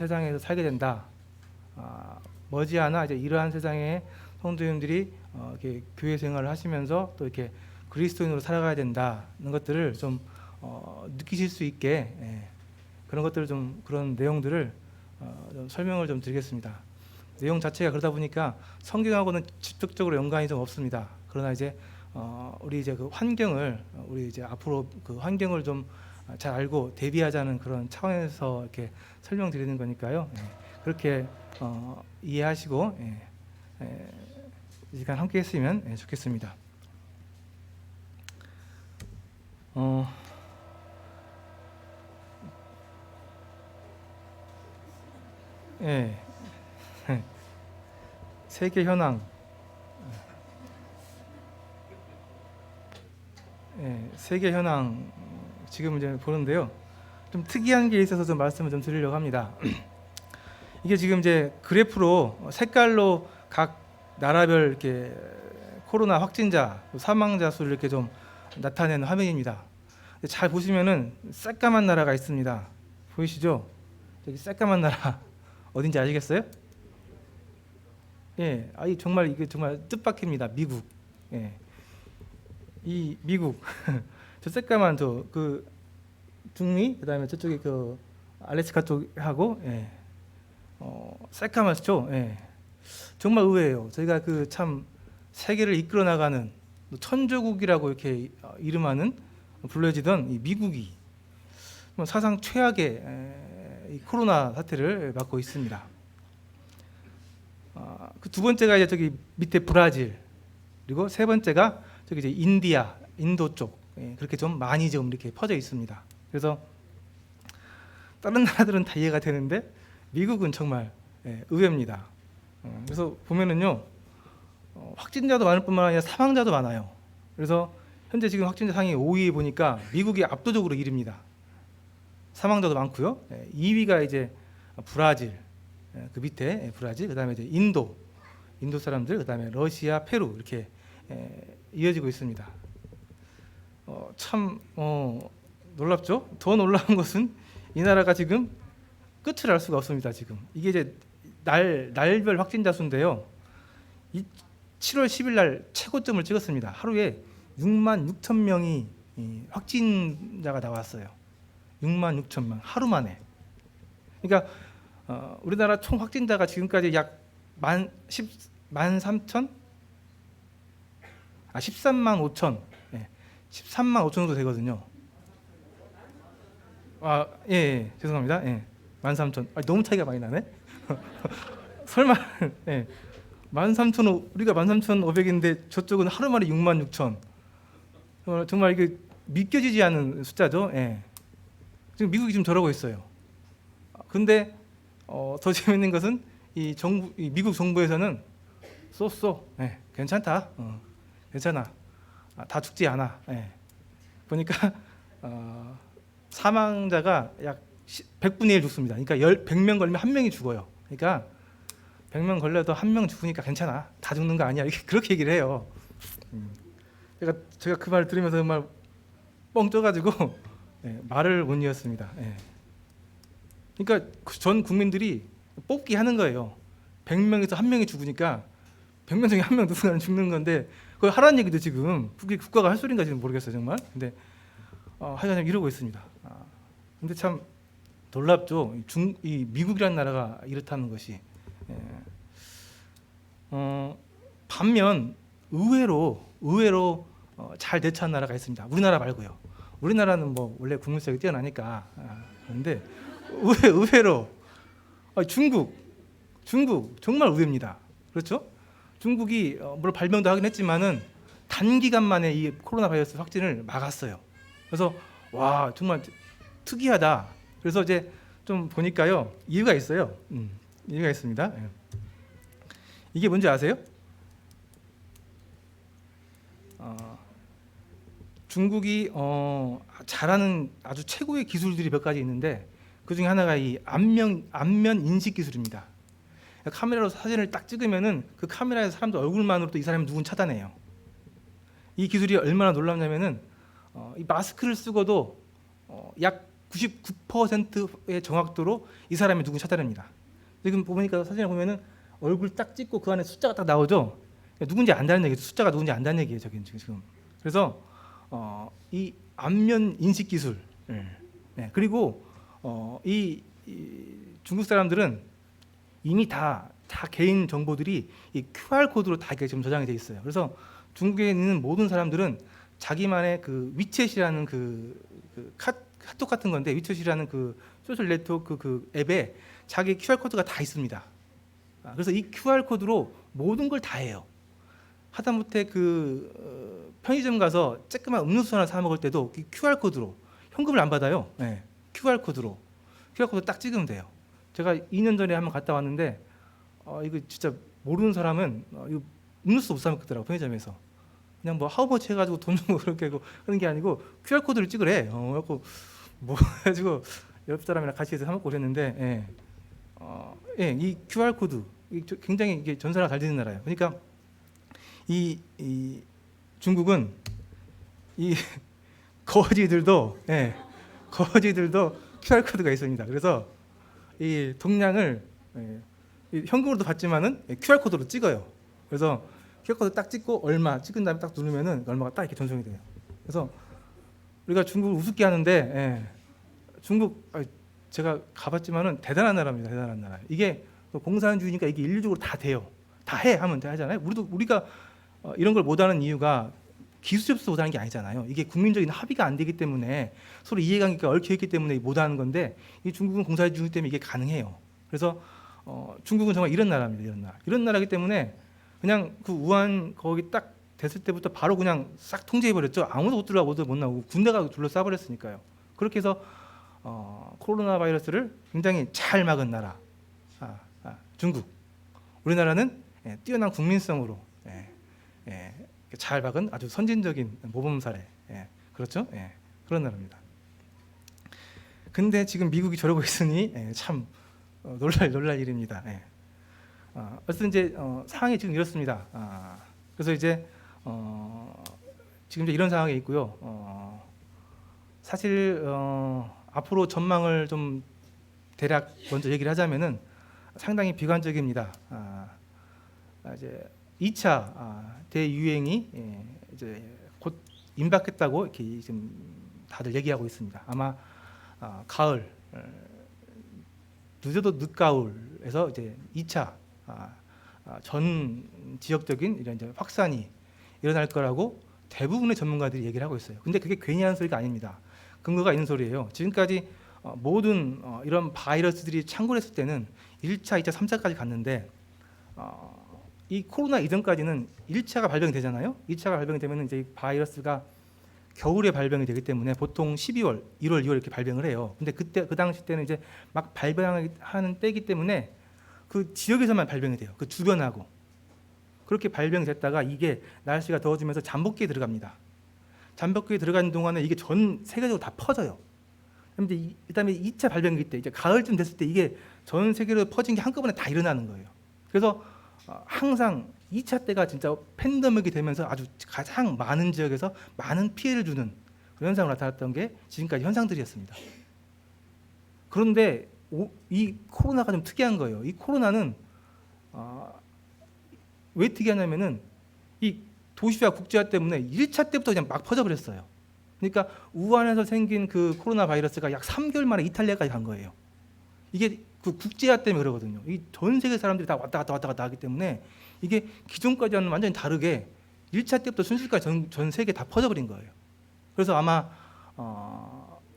세상에서 살게 된다. 머지않아 이제 이러한 세상에 성도님들이 이렇게 교회 생활을 하시면서 또 이렇게 그리스도인으로 살아가야 된다는 것들을 좀 느끼실 수 있게 그런 것들을 좀 그런 내용들을 좀 설명을 좀 드리겠습니다. 내용 자체가 그러다 보니까 성경하고는 직접적으로 연관이 좀 없습니다. 그러나 이제 우리 이제 그 환경을 우리 이제 앞으로 그 환경을 좀 잘 알고 대비하자는 그런 차원에서 이렇게 설명드리는 거니까요. 그렇게 이해하시고 이 시간 함께 했으면 좋겠습니다. 세계 현황. 세계 현황 지금 이제 보는데요. 좀 특이한 게 있어서 좀 말씀을 좀 드리려고 합니다. 이게 지금 이제 그래프로 색깔로 각 나라별 이렇게 코로나 확진자, 사망자 수를 이렇게 좀 나타내는 화면입니다. 잘 보시면은 새까만 나라가 있습니다. 보이시죠? 저기 새까만 나라 어딘지 아시겠어요? 아니 정말 이게 정말 뜻밖입니다. 미국. 이 미국 저 새까만 저 그 중미 그다음에 저쪽에 그 알래스카 쪽하고 새까맣죠. 정말 의외예요. 저희가 그 참 세계를 이끌어 나가는 천조국이라고 이렇게 이름하는 불려지던 이 미국이 사상 최악의 이 코로나 사태를 맞고 있습니다. 그 두 번째가 이제 저기 밑에 브라질, 그리고 세 번째가 저기 이제 인디아, 인도 쪽 그렇게 좀 많이 좀 이렇게 퍼져 있습니다. 그래서 다른 나라들은 다 이해가 되는데 미국은 정말 의외입니다. 그래서 보면은요 확진자도 많을 뿐만 아니라 사망자도 많아요. 그래서 현재 지금 확진자 상위 5위에 보니까 미국이 압도적으로 1위입니다. 사망자도 많고요. 2위가 이제 브라질, 그 밑에 브라질, 그다음에 이제 인도 사람들, 그다음에 러시아, 페루 이렇게 이어지고 있습니다. 참 놀랍죠? 더 놀라운 것은 이 나라가 지금 끝을 알 수가 없습니다. 지금 이게 이제 날별 확진자 수인데요. 7월 10일 날 최고점을 찍었습니다. 하루에 6만 6천 명이 확진자가 나왔어요. 6만 6천 명 하루 만에. 그러니까 우리나라 총 확진자가 지금까지 약 13만 5천, 13만 5천 정도 되거든요. 죄송합니다. 13,000. 너무 차이가 많이 나네. 설마 13,000 우리가 13,500인데 저쪽은 하루 만에 6만 6천. 정말 이게 믿겨지지 않는 숫자죠. 지금 미국이 지금 저러고 있어요. 근데 더 재밌는 것은 이 미국 정부에서는 괜찮다. 괜찮아. 다 죽지 않아. 보니까 사망자가 약 100분의 1 죽습니다. 그러니까 100명 걸리면 1명이 죽어요. 그러니까 100명 걸려도 1명 죽으니까 괜찮아. 다 죽는 거 아니야. 이렇게 그렇게 얘기를 해요. 제가 그 말을 들으면서 정말 뻥 쪄가지고 말을 못 이었습니다. 그러니까 전 국민들이 뽑기 하는 거예요. 100명에서 1명이 죽으니까 100명 중에 1명 누군가는 죽는 건데 그걸 하라는 얘기도 지금 국가가 할 소리인가 지금 모르겠어요 정말. 근데 하여간 이러고 있습니다. 근데 참 놀랍죠. 이 미국이라는 나라가 이렇다는 것이. 반면 의외로 잘 대처한 나라가 있습니다. 우리나라 말고요. 우리나라는 뭐 원래 국민성이 뛰어나니까. 그런데 의외로 중국 정말 의외입니다. 그렇죠? 중국이 물론 발병도 하긴 했지만은 단기간 만에 이 코로나 바이러스 확진을 막았어요. 그래서 와 정말 특이하다. 그래서 이제 좀 보니까요 이유가 있어요. 이유가 있습니다. 이게 뭔지 아세요? 중국이 잘하는 아주 최고의 기술들이 몇 가지 있는데 그 중에 하나가 이 안면 인식 기술입니다. 카메라로 사진을 딱 찍으면은 그 카메라에서 사람들 얼굴만으로도 이 사람이 누군 찾아내요. 이 기술이 얼마나 놀랍냐면은 이 마스크를 쓰고도 약 99%의 정확도로 이 사람이 누군지 찾아냅니다. 지금 보니까 사진을 보면은 얼굴 딱 찍고 그 안에 숫자가 딱 나오죠. 누군지 안다는 얘기죠. 숫자가 누군지 안다는 얘기예요. 저기 지금. 그래서 이 안면 인식 기술, 네, 그리고 이 중국 사람들은 이미 다 개인 정보들이 이 QR 코드로 다 이렇게 지금 저장이 돼 있어요. 그래서 중국에 있는 모든 사람들은 자기만의 그 위챗이라는 카톡 같은 건데, 위챗이라는 그 소셜 네트워크 그 앱에 자기 QR 코드가 다 있습니다. 그래서 이 QR 코드로 모든 걸 다 해요. 하다못해 편의점 가서 쬐끄만 음료수 하나 사 먹을 때도 이 QR 코드로, 현금을 안 받아요. 네, QR 코드 딱 찍으면 돼요. 제가 2년 전에 한번 갔다 왔는데 이거 진짜 모르는 사람은 이거 음료수 못 사 먹더라고, 편의점에서. 그냥 뭐 하우머치 해가지고 돈 주고 그렇게 하는 게 아니고 QR 코드를 찍으래. 그래갖고 뭐 해가지고 옆 사람이랑 같이 해서 사 먹고 그랬는데, 이 QR 코드 굉장히 이게 전사가 잘 되는 나라예요. 그러니까 이 중국은 이 거지들도 QR 코드가 있습니다. 그래서 이 동량을 이 현금으로도 받지만은 QR 코드로 찍어요. 그래서 QR 코드 딱 찍고 얼마 찍은 다음에 딱 누르면은 얼마가 딱 이렇게 전송이 돼요. 그래서 우리가 중국을 우습게 하는데, 중국 제가 가봤지만은 대단한 나라입니다. 대단한 나라. 이게 공산주의니까 이게 인류적으로 다 돼요. 다 해 하면 다 하잖아요. 우리가 이런 걸 못하는 이유가 기술이 없어서 못하는 게 아니잖아요. 이게 국민적인 합의가 안 되기 때문에, 서로 이해관계가 얽혀 있기 때문에 못하는 건데, 이 중국은 공산주의 때문에 이게 가능해요. 그래서 중국은 정말 이런 나라입니다. 이런 나라이기 때문에 그냥 그 우한 거기 딱 됐을 때부터 바로 그냥 싹 통제해 버렸죠. 아무도 못 들어가고도 못 나오고 군대가 둘러싸 버렸으니까요. 그렇게 해서 코로나 바이러스를 굉장히 잘 막은 나라, 중국. 우리나라는 뛰어난 국민성으로 잘 막은 아주 선진적인 모범 사례, 그렇죠? 그런 나라입니다. 근데 지금 미국이 저러고 있으니 참 놀랄 일입니다. 어쨌든 이제 상황이 지금 이렇습니다. 그래서 이제 지금 이제 이런 상황에 있고요. 사실 앞으로 전망을 좀 대략 먼저 얘기를 하자면은 상당히 비관적입니다. 이제 2차 대유행이 이제 곧 임박했다고 이렇게 지금 다들 얘기하고 있습니다. 아마 가을, 늦어도 늦가을에서 이제 2차 전 지역적인 이런 이제 확산이 일어날 거라고 대부분의 전문가들이 얘기를 하고 있어요. 근데 그게 괜히 하는 소리가 아닙니다. 근거가 있는 소리예요. 지금까지 모든 이런 바이러스들이 창궐했을 때는 1차, 2차, 3차까지 갔는데, 이 코로나 이전까지는 1차가 발병이 되잖아요. 2차가 발병이 되면 이제 바이러스가 겨울에 발병이 되기 때문에 보통 12월, 1월, 2월 이렇게 발병을 해요. 근데 그 당시 때는 이제 막 발병하는 때이기 때문에 그 지역에서만 발병이 돼요. 그 주변하고. 그렇게 발병이 됐다가 이게 날씨가 더워지면서 잠복기에 들어갑니다. 잠복기에 들어가는 동안에 이게 전 세계적으로 다 퍼져요. 그다음에 2차 발병기 때 이제 가을쯤 됐을 때 이게 전 세계로 퍼진 게 한꺼번에 다 일어나는 거예요. 그래서 항상 2차 때가 진짜 팬데믹이 되면서 아주 가장 많은 지역에서 많은 피해를 주는 그런 현상으로 나타났던 게 지금까지 현상들이었습니다. 그런데 이 코로나가 좀 특이한 거예요. 이 코로나는 왜 특이하냐면은 이 도시화 국제화 때문에 1차 때부터 그냥 막 퍼져버렸어요. 그러니까 우한에서 생긴 그 코로나 바이러스가 약 3개월 만에 이탈리아까지 간 거예요. 이게 그 국제화 때문에 그러거든요. 이 전 세계 사람들이 다 왔다 갔다 하기 때문에 이게 기존까지와는 완전히 다르게 1차 때부터 순식간에 전 세계에 다 퍼져버린 거예요. 그래서 아마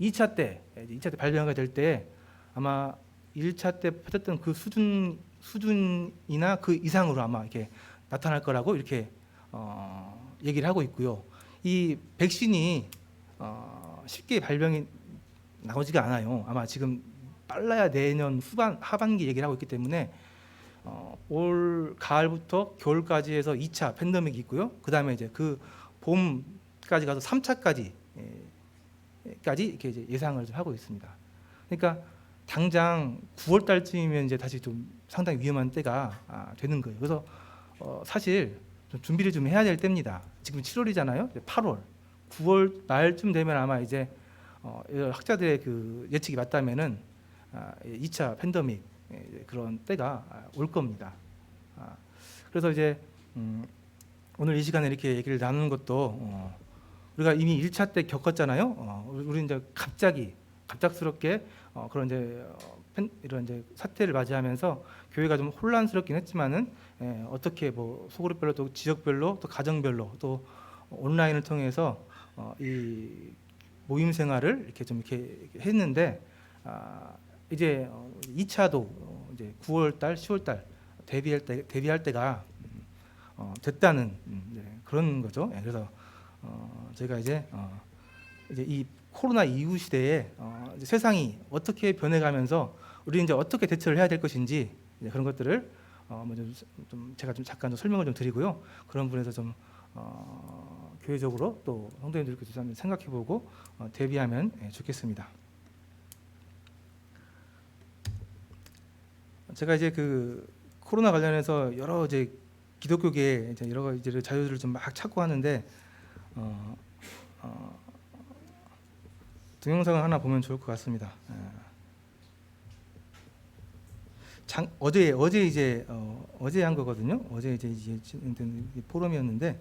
2차 때 발병이 될 때 아마 1차 때 퍼졌던 그 수준이나 그 이상으로 아마 이렇게 나타날 거라고 이렇게 얘기를 하고 있고요. 이 백신이 쉽게 발병이 나오지가 않아요. 아마 지금 빨라야 내년 하반기 얘기를 하고 있기 때문에 올 가을부터 겨울까지 해서 2차 팬데믹이 있고요. 그 다음에 이제 그 봄까지 가서 3차까지 이렇게 이제 예상을 하고 있습니다. 그러니까 당장 9월 달쯤이면 이제 다시 좀 상당히 위험한 때가 되는 거예요. 그래서 사실 좀 준비를 좀 해야 될 때입니다. 지금 7월이잖아요. 8월, 9월 말쯤 되면 아마 이제 이런 학자들의 그 예측이 맞다면은 2차 팬데믹 그런 때가 올 겁니다. 그래서 이제 오늘 이 시간에 이렇게 얘기를 나누는 것도 우리가 이미 1차 때 겪었잖아요. 우리 이제 갑작스럽게 그런 이제 이런 이제 사태를 맞이하면서 교회가 좀 혼란스럽긴 했지만은 어떻게 뭐 소그룹별로 또 지역별로 또 가정별로 또 온라인을 통해서 이 모임 생활을 이렇게 좀 이렇게 했는데 이제 2차도 이제 9월 달, 10월 달 대비할 때가 됐다는 그런 거죠. 그래서 저희가 이제 이 코로나 이후 시대에 이제 세상이 어떻게 변해가면서 우리 이제 어떻게 대처를 해야 될 것인지 그런 것들을 먼저 좀 제가 좀 잠깐 좀 설명을 좀 드리고요. 그런 부분에서 좀 교회적으로 또 성도님들께서 한번 생각해보고 대비하면 좋겠습니다. 제가 이제 그 코로나 관련해서 여러 이제 기독교계에 이제 여러 가지 자료들을 좀 막 찾고 하는데 동영상을 하나 보면 좋을 것 같습니다. 어제 이제 어제 한 거거든요. 어제 이제 진행된 포럼이었는데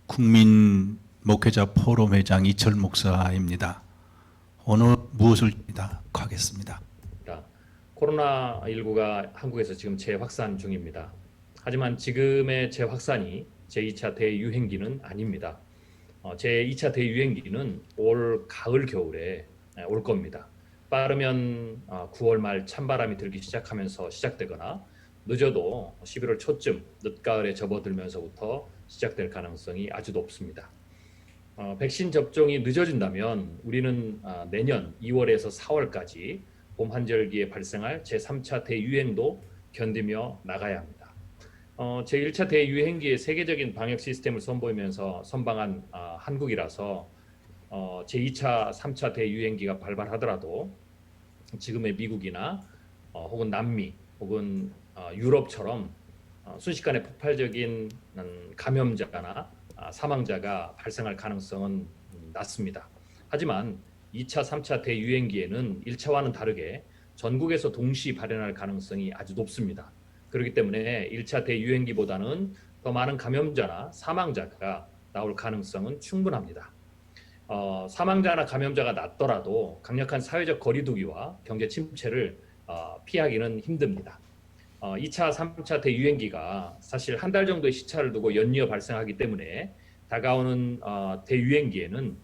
국민 목회자 포럼 회장 이철 목사입니다. 오늘 무엇을 하겠습니다. 코로나19가 한국에서 지금 재확산 중입니다. 하지만 지금의 재확산이 제2차 대유행기는 아닙니다. 제2차 대유행기는 올 가을 겨울에 올 겁니다. 빠르면 9월 말 찬바람이 들기 시작하면서 시작되거나 늦어도 11월 초쯤 늦가을에 접어들면서부터 시작될 가능성이 아주 높습니다. 백신 접종이 늦어진다면 우리는 내년 2월에서 4월까지 봄 한절기에 발생할 제3차 대유행도 견디며 나가야 합니다. 제1차 대유행기의 세계적인 방역 시스템을 선보이면서 선방한 한국이라서 제2차, 3차 대유행기가 발발하더라도 지금의 미국이나 혹은 남미 혹은 유럽처럼 순식간에 폭발적인 감염자나 사망자가 발생할 가능성은 낮습니다. 하지만 2차, 3차 대유행기에는 1차와는 다르게 전국에서 동시 발현할 가능성이 아주 높습니다. 그렇기 때문에 1차 대유행기보다는 더 많은 감염자나 사망자가 나올 가능성은 충분합니다. 사망자나 감염자가 낮더라도 강력한 사회적 거리두기와 경제 침체를 피하기는 힘듭니다. 2차, 3차 대유행기가 사실 한 달 정도의 시차를 두고 연이어 발생하기 때문에 다가오는 대유행기에는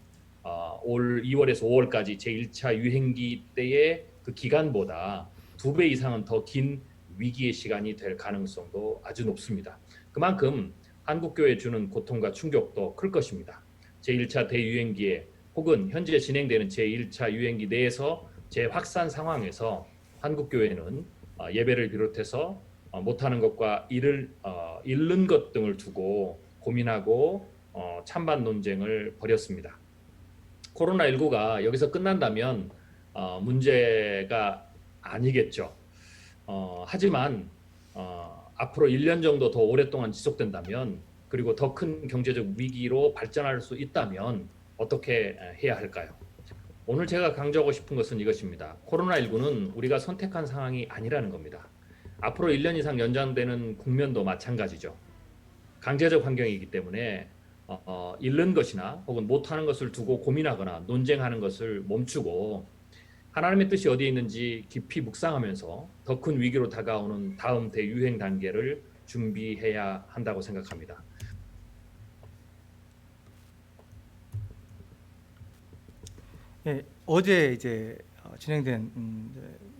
올 2월에서 5월까지 제1차 유행기 때의 그 기간보다 2배 이상은 더 긴 위기의 시간이 될 가능성도 아주 높습니다. 그만큼 한국교회에 주는 고통과 충격도 클 것입니다. 제1차 대유행기에 혹은 현재 진행되는 제1차 유행기 내에서 재확산 상황에서 한국교회는 예배를 비롯해서 못하는 것과 잃는 것 등을 두고 고민하고 찬반 논쟁을 벌였습니다. 코로나19가 여기서 끝난다면 문제가 아니겠죠. 하지만 앞으로 1년 정도 더 오랫동안 지속된다면 그리고 더 큰 경제적 위기로 발전할 수 있다면 어떻게 해야 할까요? 오늘 제가 강조하고 싶은 것은 이것입니다. 코로나19는 우리가 선택한 상황이 아니라는 겁니다. 앞으로 1년 이상 연장되는 국면도 마찬가지죠. 강제적 환경이기 때문에 잃는 것이나 혹은 못하는 것을 두고 고민하거나 논쟁하는 것을 멈추고 하나님의 뜻이 어디에 있는지 깊이 묵상하면서 더 큰 위기로 다가오는 다음 대유행 단계를 준비해야 한다고 생각합니다. 예, 어제 이제 진행된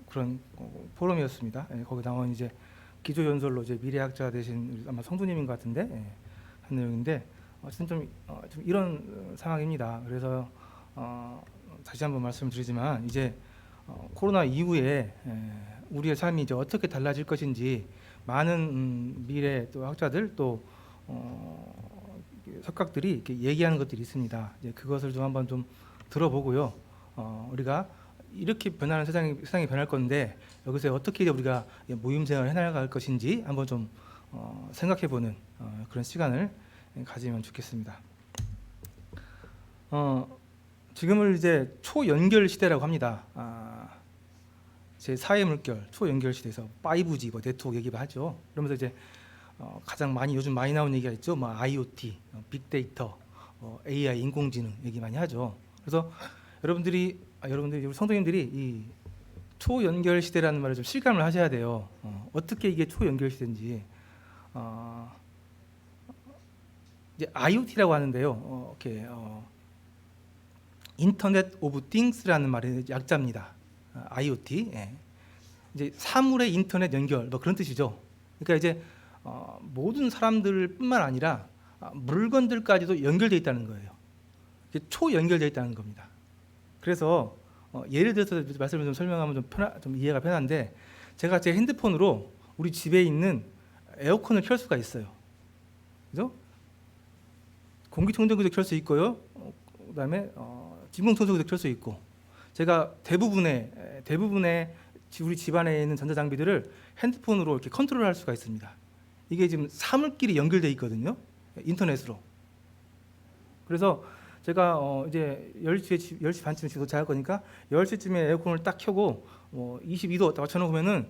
그런 포럼이었습니다. 거기 나온 이제 기조 연설로 이제 미래학자 되신 아마 성도님인 것 같은데 한 내용인데 어쨌든 좀 이런 상황입니다. 그래서 다시 한번 말씀드리지만 이제 코로나 이후에 우리의 삶이 이제 어떻게 달라질 것인지 많은 미래 또 학자들 또 석학들이 이렇게 얘기하는 것들이 있습니다. 이제 그것을 좀 한번 좀 들어보고요. 우리가 이렇게 변하는 세상이 변할 건데 여기서 어떻게 이제 우리가 모임생활을 해나갈 것인지 한번 좀 생각해보는 그런 시간을 가지면 좋겠습니다. 지금을 이제 초연결 시대라고 합니다. 제 4의 물결 초연결 시대에서 5G 뭐 네트워크 얘기를 하죠. 그러면서 이제 가장 요즘 많이 나오는 얘기가 있죠. 뭐 IoT, 빅데이터, AI 인공지능 얘기 많이 하죠. 그래서 여러분들이 우리 성도님들이 이 초연결 시대라는 말을 좀 실감을 하셔야 돼요. 어떻게 이게 초연결 시대인지. 이제 IoT라고 하는데요. 이렇게 인터넷 오브 띵스라는 말의 약자입니다. IoT. 예. 이제 사물의 인터넷 연결 뭐 그런 뜻이죠. 그러니까 이제 모든 사람들뿐만 아니라 물건들까지도 연결되어 있다는 거예요. 이게 초연결되어 있다는 겁니다. 그래서 예를 들어서 말씀을 좀 설명하면 좀 이해가 편한데 제가 제 핸드폰으로 우리 집에 있는 에어컨을 켤 수가 있어요. 그죠? 공기청정기도 켤 수 있고요. 그다음에 진공청소기도 켤 수 있고 제가 대부분의 우리 집안에 있는 전자장비들을 핸드폰으로 이렇게 컨트롤할 수가 있습니다. 이게 지금 사물끼리 연결되어 있거든요. 인터넷으로. 그래서 제가 이제 10시 반쯤 도착할 거니까 10시쯤에 에어컨을 딱 켜고 22도 딱 맞춰놓으면은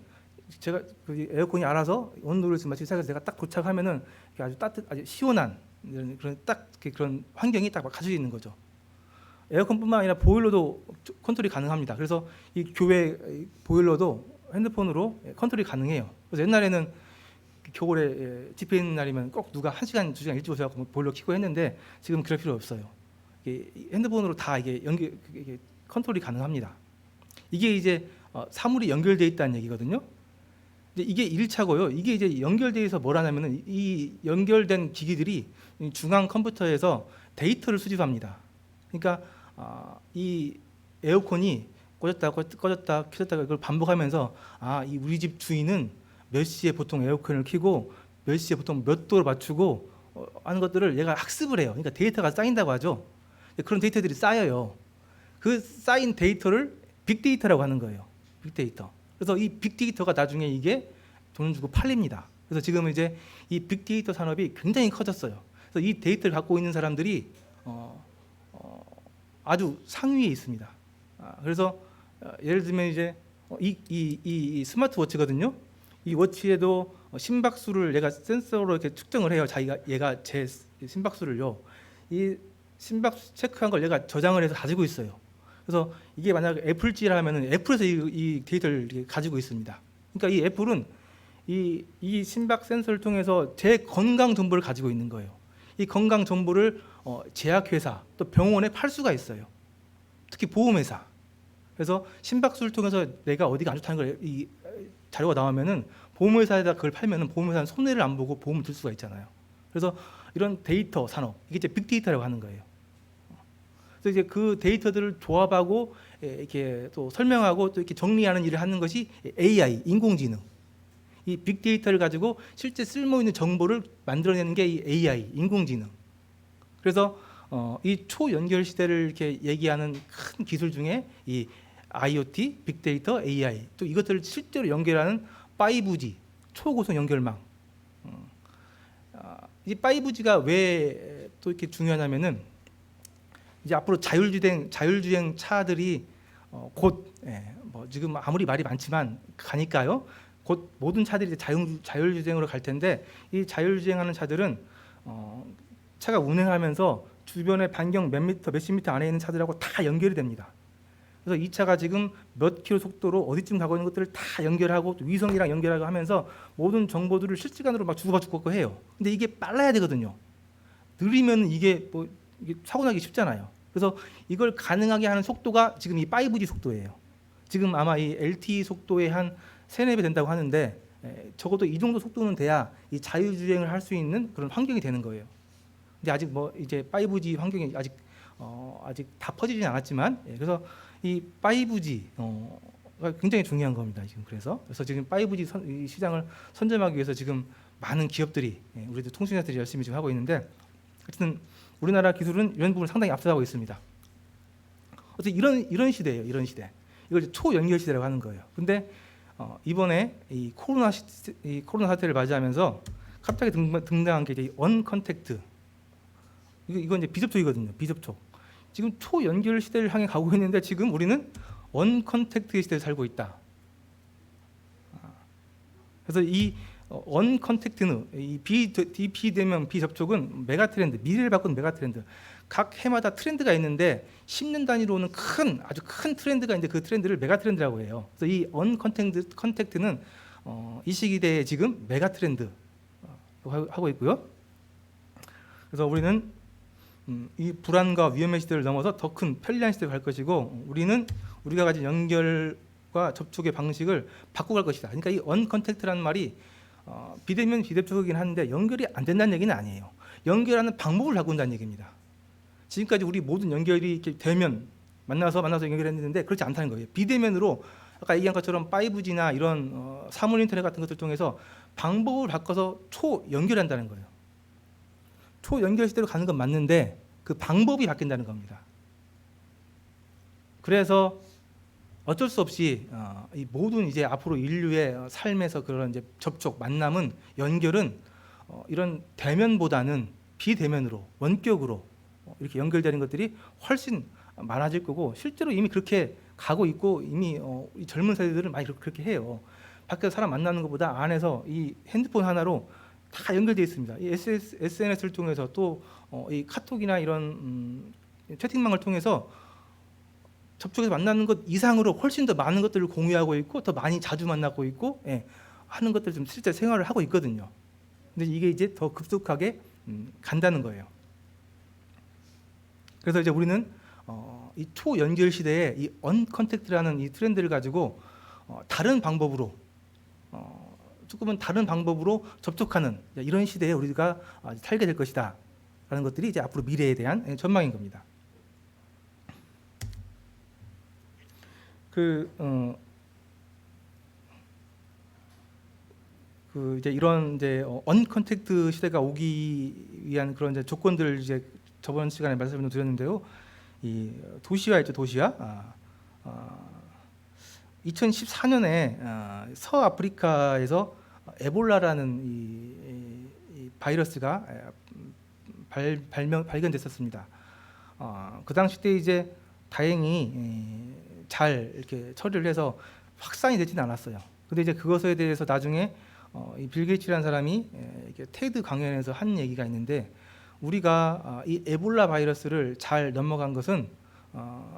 제가 그 에어컨이 알아서 온도를 지금 맞추기 시작해서 제가 딱 도착하면은 아주 아주 시원한 그런 환경이 딱 갖춰져 있는 거죠. 에어컨뿐만 아니라 보일러도 컨트롤이 가능합니다. 그래서 이 교회 보일러도 핸드폰으로 컨트롤이 가능해요. 그래서 옛날에는 겨울에 집회 있는 날이면 꼭 누가 1시간, 2시간 일찍 오셔서 보일러 켜고 했는데 지금 그럴 필요 없어요. 핸드폰으로 다 이게 컨트롤이 가능합니다. 이게 이제 사물이 연결되어 있다는 얘기거든요. 이게 1차고요. 이게 이제 연결돼서 뭘 하냐면은 이 연결된 기기들이 중앙 컴퓨터에서 데이터를 수집합니다. 그러니까 이 에어컨이 꺼졌다 켜졌다가 이걸 반복하면서 이 우리 집 주인은 몇 시에 보통 에어컨을 켜고 몇 시에 보통 몇 도를 맞추고 하는 것들을 얘가 학습을 해요. 그러니까 데이터가 쌓인다고 하죠. 그런 데이터들이 쌓여요. 그 쌓인 데이터를 빅데이터라고 하는 거예요. 빅데이터. 그래서 이 빅데이터가 나중에 이게 돈을 주고 팔립니다. 그래서 지금 이제 이 빅데이터 산업이 굉장히 커졌어요. 그래서 이 데이터를 갖고 있는 사람들이 아주 상위에 있습니다. 그래서 예를 들면 이제 이 스마트워치거든요. 이 워치에도 심박수를 얘가 센서로 이렇게 측정을 해요. 얘가 제 심박수를요. 이 심박수 체크한 걸 얘가 저장을 해서 가지고 있어요. 그래서 이게 만약 애플지라면은 애플에서 이 데이터를 이렇게 가지고 있습니다. 그러니까 이 애플은 이 심박 센서를 통해서 제 건강 정보를 가지고 있는 거예요. 이 건강 정보를 제약회사 또 병원에 팔 수가 있어요. 특히 보험회사. 그래서 심박수를 통해서 내가 어디가 안 좋다는 걸 이 자료가 나오면은 보험회사에다 그걸 팔면은 보험회사는 손해를 안 보고 보험을 들 수가 있잖아요. 그래서 이런 데이터 산업 이게 이제 빅데이터라고 하는 거예요. 그래서 이제 그 데이터들을 조합하고 이렇게 또 설명하고 또 이렇게 정리하는 일을 하는 것이 AI 인공지능. 이 빅데이터를 가지고 실제 쓸모 있는 정보를 만들어내는 게 이 AI 인공지능. 그래서 이 초연결 시대를 이렇게 얘기하는 큰 기술 중에 이 IoT, 빅데이터, AI 또 이것들을 실제로 연결하는 5G 초고속 연결망. 이 5G가 왜 또 이렇게 중요하냐면은 이제 앞으로 자율주행 차들이 곧 뭐 지금 아무리 말이 많지만 가니까요. 곧 모든 차들이 이제 자율주행으로 갈 텐데 이 자율주행하는 차들은 차가 운행하면서 주변의 반경 몇십 미터 안에 있는 차들하고 다 연결이 됩니다. 그래서 이 차가 지금 몇 킬로 속도로 어디쯤 가고 있는 것들을 다 연결하고 또 위성이랑 연결하고 하면서 모든 정보들을 실시간으로 막 주고받고 해요. 근데 이게 빨라야 되거든요. 느리면 이게 사고 나기 쉽잖아요. 그래서 이걸 가능하게 하는 속도가 지금 이 5G 속도예요. 지금 아마 이 LTE 속도의 한 3-4배 된다고 하는데 적어도 이 정도 속도는 돼야 이 자율주행을 할 수 있는 그런 환경이 되는 거예요. 근데 아직 뭐 이제 5G 환경이 아직 다 퍼지진 않았지만, 그래서 이 5G가 굉장히 중요한 겁니다. 지금 그래서 지금 5G 이 시장을 선점하기 위해서 지금 많은 기업들이, 우리들 통신사들이 열심히 지금 하고 있는데, 어쨌든 우리나라 기술은 이런 부분 상당히 앞서가고 있습니다. 어쨌든 이런 시대예요. 이런 시대. 이걸 이제 초연결 시대라고 하는 거예요. 근데 이번에 이 코로나 사태를 맞이하면서 갑자기 등장한 게 이제 언컨택트. 이건 이제 비접촉이거든요. 비접촉. 지금 초연결 시대를 향해 가고 있는데 지금 우리는 언컨택트의 시대에 살고 있다. 그래서 이 언컨택트는 이 비대면 비접촉은 메가트렌드, 미래를 바꾼 메가트렌드. 각 해마다 트렌드가 있는데 10년 단위로 오는 아주 큰 트렌드가 있는데 그 트렌드를 메가트렌드라고 해요. 그래서 이 언컨택트는 이 시기대에 지금 메가트렌드 하고 있고요. 그래서 우리는 이 불안과 위험의 시대를 넘어서 더 큰 편리한 시대로 갈 것이고, 우리가 가진 연결과 접촉의 방식을 바꿔갈 것이다. 그러니까 이 언컨택트라는 말이 비대면 비접촉이긴 한데 연결이 안 된다는 얘기는 아니에요. 연결하는 방법을 바꾼다는 얘기입니다. 지금까지 우리 모든 연결이 이렇게 되면 만나서 연결했는데 그렇지 않다는 거예요. 비대면으로 아까 얘기한 것처럼 5G나 이런 사물 인터넷 같은 것들 통해서 방법을 바꿔서 초연결한다는 거예요. 초연결 시대로 가는 건 맞는데 그 방법이 바뀐다는 겁니다. 그래서 어쩔 수 없이 이 모든 이제 앞으로 인류의 삶에서 그런 이제 접촉, 만남은, 연결은 이런 대면보다는 비대면으로, 원격으로 이렇게 연결되는 것들이 훨씬 많아질 거고, 실제로 이미 그렇게 가고 있고, 이미 이 젊은 세대들은 많이 그렇게 해요. 밖에서 사람 만나는 것보다 안에서 이 핸드폰 하나로 다 연결되어 있습니다. 이 SNS를 통해서 또 이 카톡이나 이런 채팅방을 통해서 접촉해서 만나는 것 이상으로 훨씬 더 많은 것들을 공유하고 있고, 더 많이 자주 만나고 있고, 하는 것들 좀 실제 생활을 하고 있거든요. 근데 이게 이제 더 급속하게 간다는 거예요. 그래서 이제 우리는 이 초연결 시대에 이 언컨택트라는 이 트렌드를 가지고 다른 방법으로 조금은 다른 방법으로 접촉하는 이런 시대에 우리가 살게 될 것이다 라는 것들이 이제 앞으로 미래에 대한 전망인 겁니다. 이제 이런 이제 언컨택트 시대가 오기 위한 그런 이제 조건들을 이제 저번 시간에 말씀을 드렸는데요. 이 도시화 있죠, 도시화. 2014년에 서아프리카에서 에볼라라는 이 바이러스가 발견됐었습니다. 그 당시 때 이제 다행히 잘 이렇게 처리를 해서 확산이 되지는 않았어요. 근데 이제 그것에 대해서 나중에 이 빌 게이츠라는 사람이 이렇게 테드 강연에서 한 얘기가 있는데, 우리가 이 에볼라 바이러스를 잘 넘어간 것은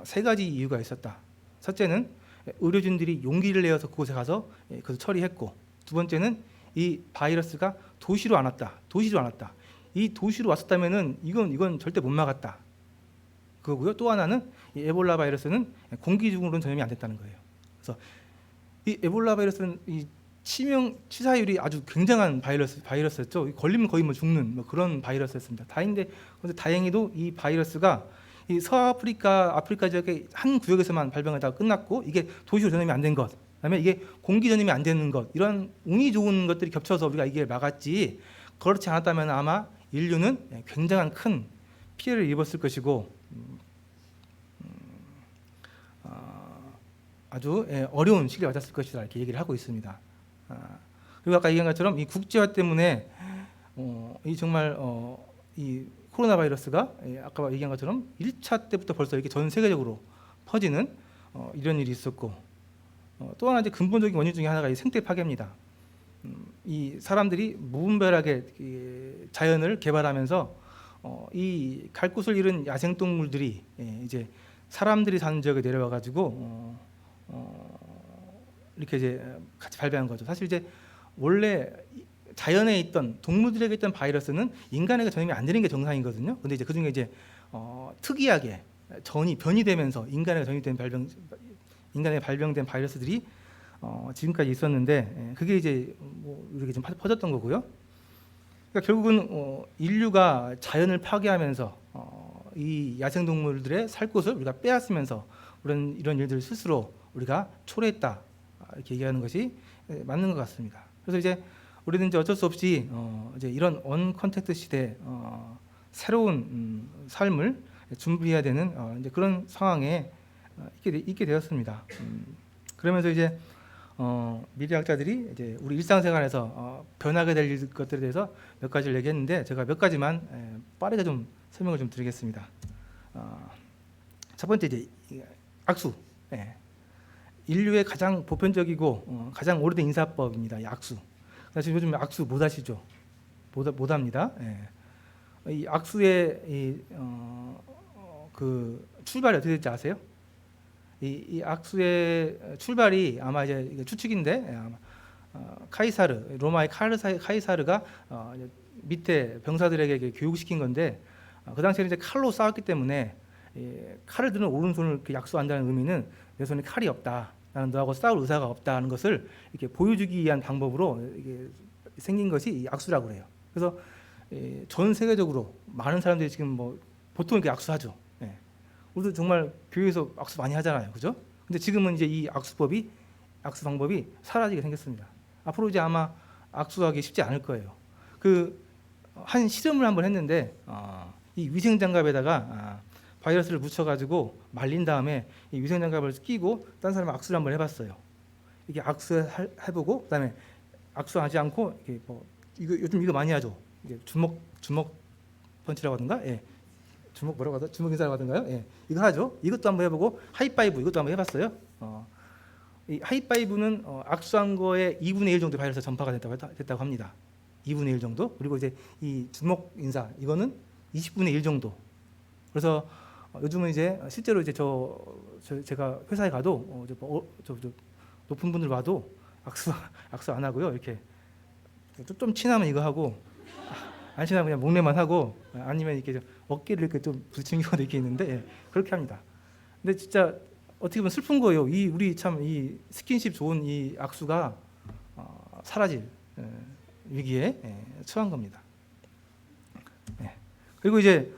세 가지 이유가 있었다. 첫째는 의료진들이 용기를 내어서 그곳에 가서 그것을 처리했고, 두 번째는 이 바이러스가 도시로 안 왔다. 이 도시로 왔었다면은 이건 절대 못 막았다. 그거고요. 또 하나는 이 에볼라 바이러스는 공기 중으로는 전염이 안 됐다는 거예요. 그래서 이 에볼라 바이러스는 이 치사율이 아주 굉장한 바이러스였죠. 걸리면 거의 죽는 그런 바이러스였습니다. 다행히도 이 바이러스가 이 아프리카 지역의 한 구역에서만 발병하다가 끝났고, 이게 도시로 전염이 안 된 것, 그다음에 이게 공기 전염이 안 되는 것, 이런 운이 좋은 것들이 겹쳐서 우리가 이게 막았지, 그렇지 않았다면 아마 인류는 굉장한 큰 피해를 입었을 것이고, 아주 어려운 시기를 맞았을 것이다, 이렇게 얘기를 하고 있습니다. 그리고 아까 얘기한 것처럼 이 국제화 때문에 이 정말 이 코로나 바이러스가 아까 얘기한 것처럼 1차 때부터 벌써 이렇게 전 세계적으로 퍼지는 이런 일이 있었고, 또 하나 이제 근본적인 원인 중에 하나가 이 생태 파괴입니다. 이 사람들이 무분별하게 자연을 개발하면서 이 갈 곳을 잃은 야생 동물들이 이제 사람들이 사는 지역에 내려와 가지고 이렇게 이제 같이 발병한 거죠. 사실 이제 원래 자연에 있던 동물들에게 있던 바이러스는 인간에게 전염이 안 되는 게 정상이거든요. 근데 이제 그중에 이제 특이하게 변이 되면서 인간에 발병된 그러니까 결국은 인류가 자연을 파괴하면서 이 야생동물들의 살 곳을 우리가 빼앗으면서 이런 일들을 스스로 우리가 초래했다, 이렇게 얘기하는 것이 맞는 것 같습니다. 그래서 이제 우리는 이제 어쩔 수 없이 이제 이런 언컨택트 시대 새로운 삶을 준비해야 되는 이제 그런 상황에 있게 되었습니다. 그러면서 이제 미래학자들이 이제 우리 일상생활에서 변하게 될 것들에 대해서 몇 가지를 얘기했는데, 제가 몇 가지만 빠르게 좀 설명을 좀 드리겠습니다. 첫 번째 이제 악수. 예. 인류의 가장 보편적이고 가장 오래된 인사법입니다. 이 악수. 사실 요즘 악수 못 하시죠? 못 합니다. 예. 이 악수의 그 출발이 어떻게 될지 아세요? 이 악수의 출발이 아마 이제 추측인데, 아마 카이사르, 로마의 카이사르가 밑에 병사들에게 이렇게 교육시킨 건데, 그 당시에는 이제 칼로 싸웠기 때문에 칼을 드는 오른손을 이렇게 약수한다는 의미는 내 손에 칼이 없다, 나는 너하고 싸울 의사가 없다는 것을 이렇게 보여주기 위한 방법으로 이게 생긴 것이 이 악수라고 그래요. 그래서 전 세계적으로 많은 사람들이 지금 뭐 보통 이렇게 악수하죠. 예. 우리도 정말 교회에서 악수 많이 하잖아요, 그죠? 근데 지금은 이제 이 악수 방법이 사라지게 생겼습니다. 앞으로 이제 아마 악수하기 쉽지 않을 거예요. 한 실험을 한번 했는데 이 위생장갑에다가 바이러스를 묻혀가지고 말린 다음에 이 위생장갑을 끼고 딴 사람 악수를 한번 해봤어요. 이게 악수해보고 그다음에 악수하지 않고 이렇게 뭐 요즘 이거 많이 하죠. 이게 주먹 펀치라고 하던가, 예. 주먹 뭐라고 하죠? 주먹 인사라고 하던가요? 예. 이거 하죠. 이것도 한번 해보고 하이파이브 이것도 한번 해봤어요. 이 하이파이브는 악수한 거에 2분의 1 정도 바이러스 전파가 됐다고 합니다. 2분의 1 정도. 그리고 이제 이 주먹 인사 이거는 20분의 1 정도. 그래서 요즘은 이제 실제로 이제 제가 회사에 가도 저 높은 분들 와도 악수 안 하고요. 이렇게 좀 친하면 이거 하고, 안 친하면 그냥 목례만 하고, 아니면 이렇게 좀 어깨를 이렇게 좀 부딪히는 경우도 이렇게 있는데, 예, 그렇게 합니다. 근데 진짜 어떻게 보면 슬픈 거예요. 우리 참 이 스킨십 좋은 이 악수가 사라질 위기에 처한 겁니다. 예. 그리고 이제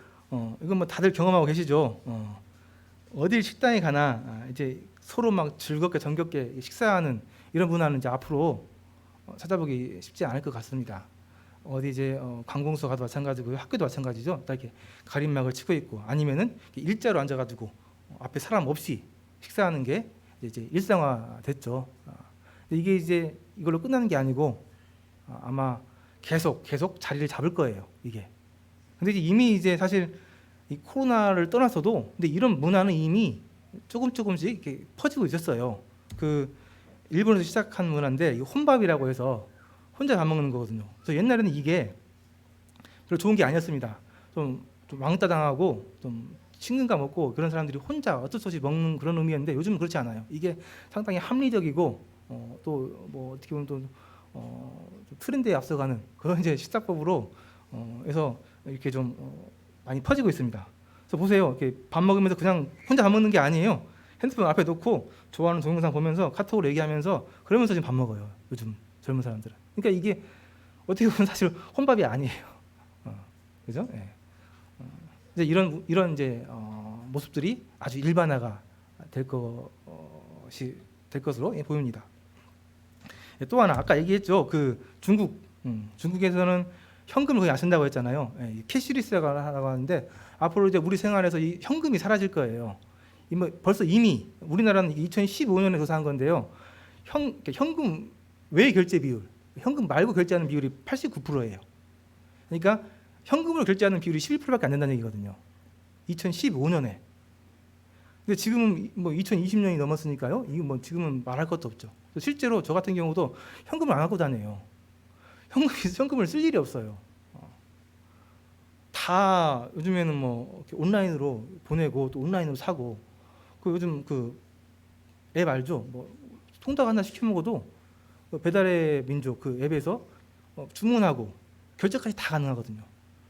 이건 뭐 다들 경험하고 계시죠. 어딜 식당에 가나 이제 서로 막 즐겁게 정겹게 식사하는 이런 문화는 이제 앞으로 찾아보기 쉽지 않을 것 같습니다. 어디 이제 관공서 가도 마찬가지고요, 학교도 마찬가지죠. 다 이렇게 가림막을 치고 있고, 아니면은 일자로 앉아가지고 앞에 사람 없이 식사하는 게 이제 일상화됐죠. 이게 이제 이걸로 끝나는 게 아니고 아마 계속 자리를 잡을 거예요, 이게. 근데 이미 이제 사실 이 코로나를 떠나서도 근데 이런 문화는 이미 조금씩 이렇게 퍼지고 있었어요. 일본에서 시작한 문화인데 이 혼밥이라고 해서 혼자 밥 먹는 거거든요. 그래서 옛날에는 이게 별로 좋은 게 아니었습니다. 좀 왕따 당하고 좀 식는감 없고 그런 사람들이 혼자 어쩔 수 없이 먹는 그런 의미였는데, 요즘은 그렇지 않아요. 이게 상당히 합리적이고 또 뭐 어떻게 보면 또 트렌드에 앞서가는 그런 이제 식사법으로 해서 이렇게 좀 많이 퍼지고 있습니다. 그래서 보세요. 이렇게 밥 먹으면서 그냥 혼자 밥 먹는 게 아니에요. 핸드폰 앞에 놓고 좋아하는 동영상 보면서 카톡으로 얘기하면서 그러면서 지금 밥 먹어요, 요즘 젊은 사람들은. 그러니까 이게 어떻게 보면 사실 혼밥이 아니에요. 그죠? 예. 이제 이런 이제 모습들이 아주 일반화가 될 것으로 보입니다. 또 하나 아까 얘기했죠. 중국에서는 현금을 거의 안 쓴다고 했잖아요. 예, 캐시리스라고 하는데 앞으로 이제 우리 생활에서 이 현금이 사라질 거예요. 벌써 이미 우리나라는 2015년에 조사한 건데요. 현금 외 결제 비율, 현금 말고 결제하는 비율이 89%예요. 그러니까 현금으로 결제하는 비율이 11%밖에 안 된다는 얘기거든요. 2015년에. 근데 지금은 뭐 2020년이 넘었으니까요. 이거 뭐 지금은 말할 것도 없죠. 실제로 저 같은 경우도 현금을 안 갖고 다녀요. 현금을 쓸 일이 없어요. 다 요즘에는 뭐 이렇게 온라인으로 보내고 또 온라인으로 사고, 요즘 앱 알죠? 뭐 통닭 하나 시켜 먹어도 배달의 민족 앱에서 주문하고 결제까지 다 가능하거든요.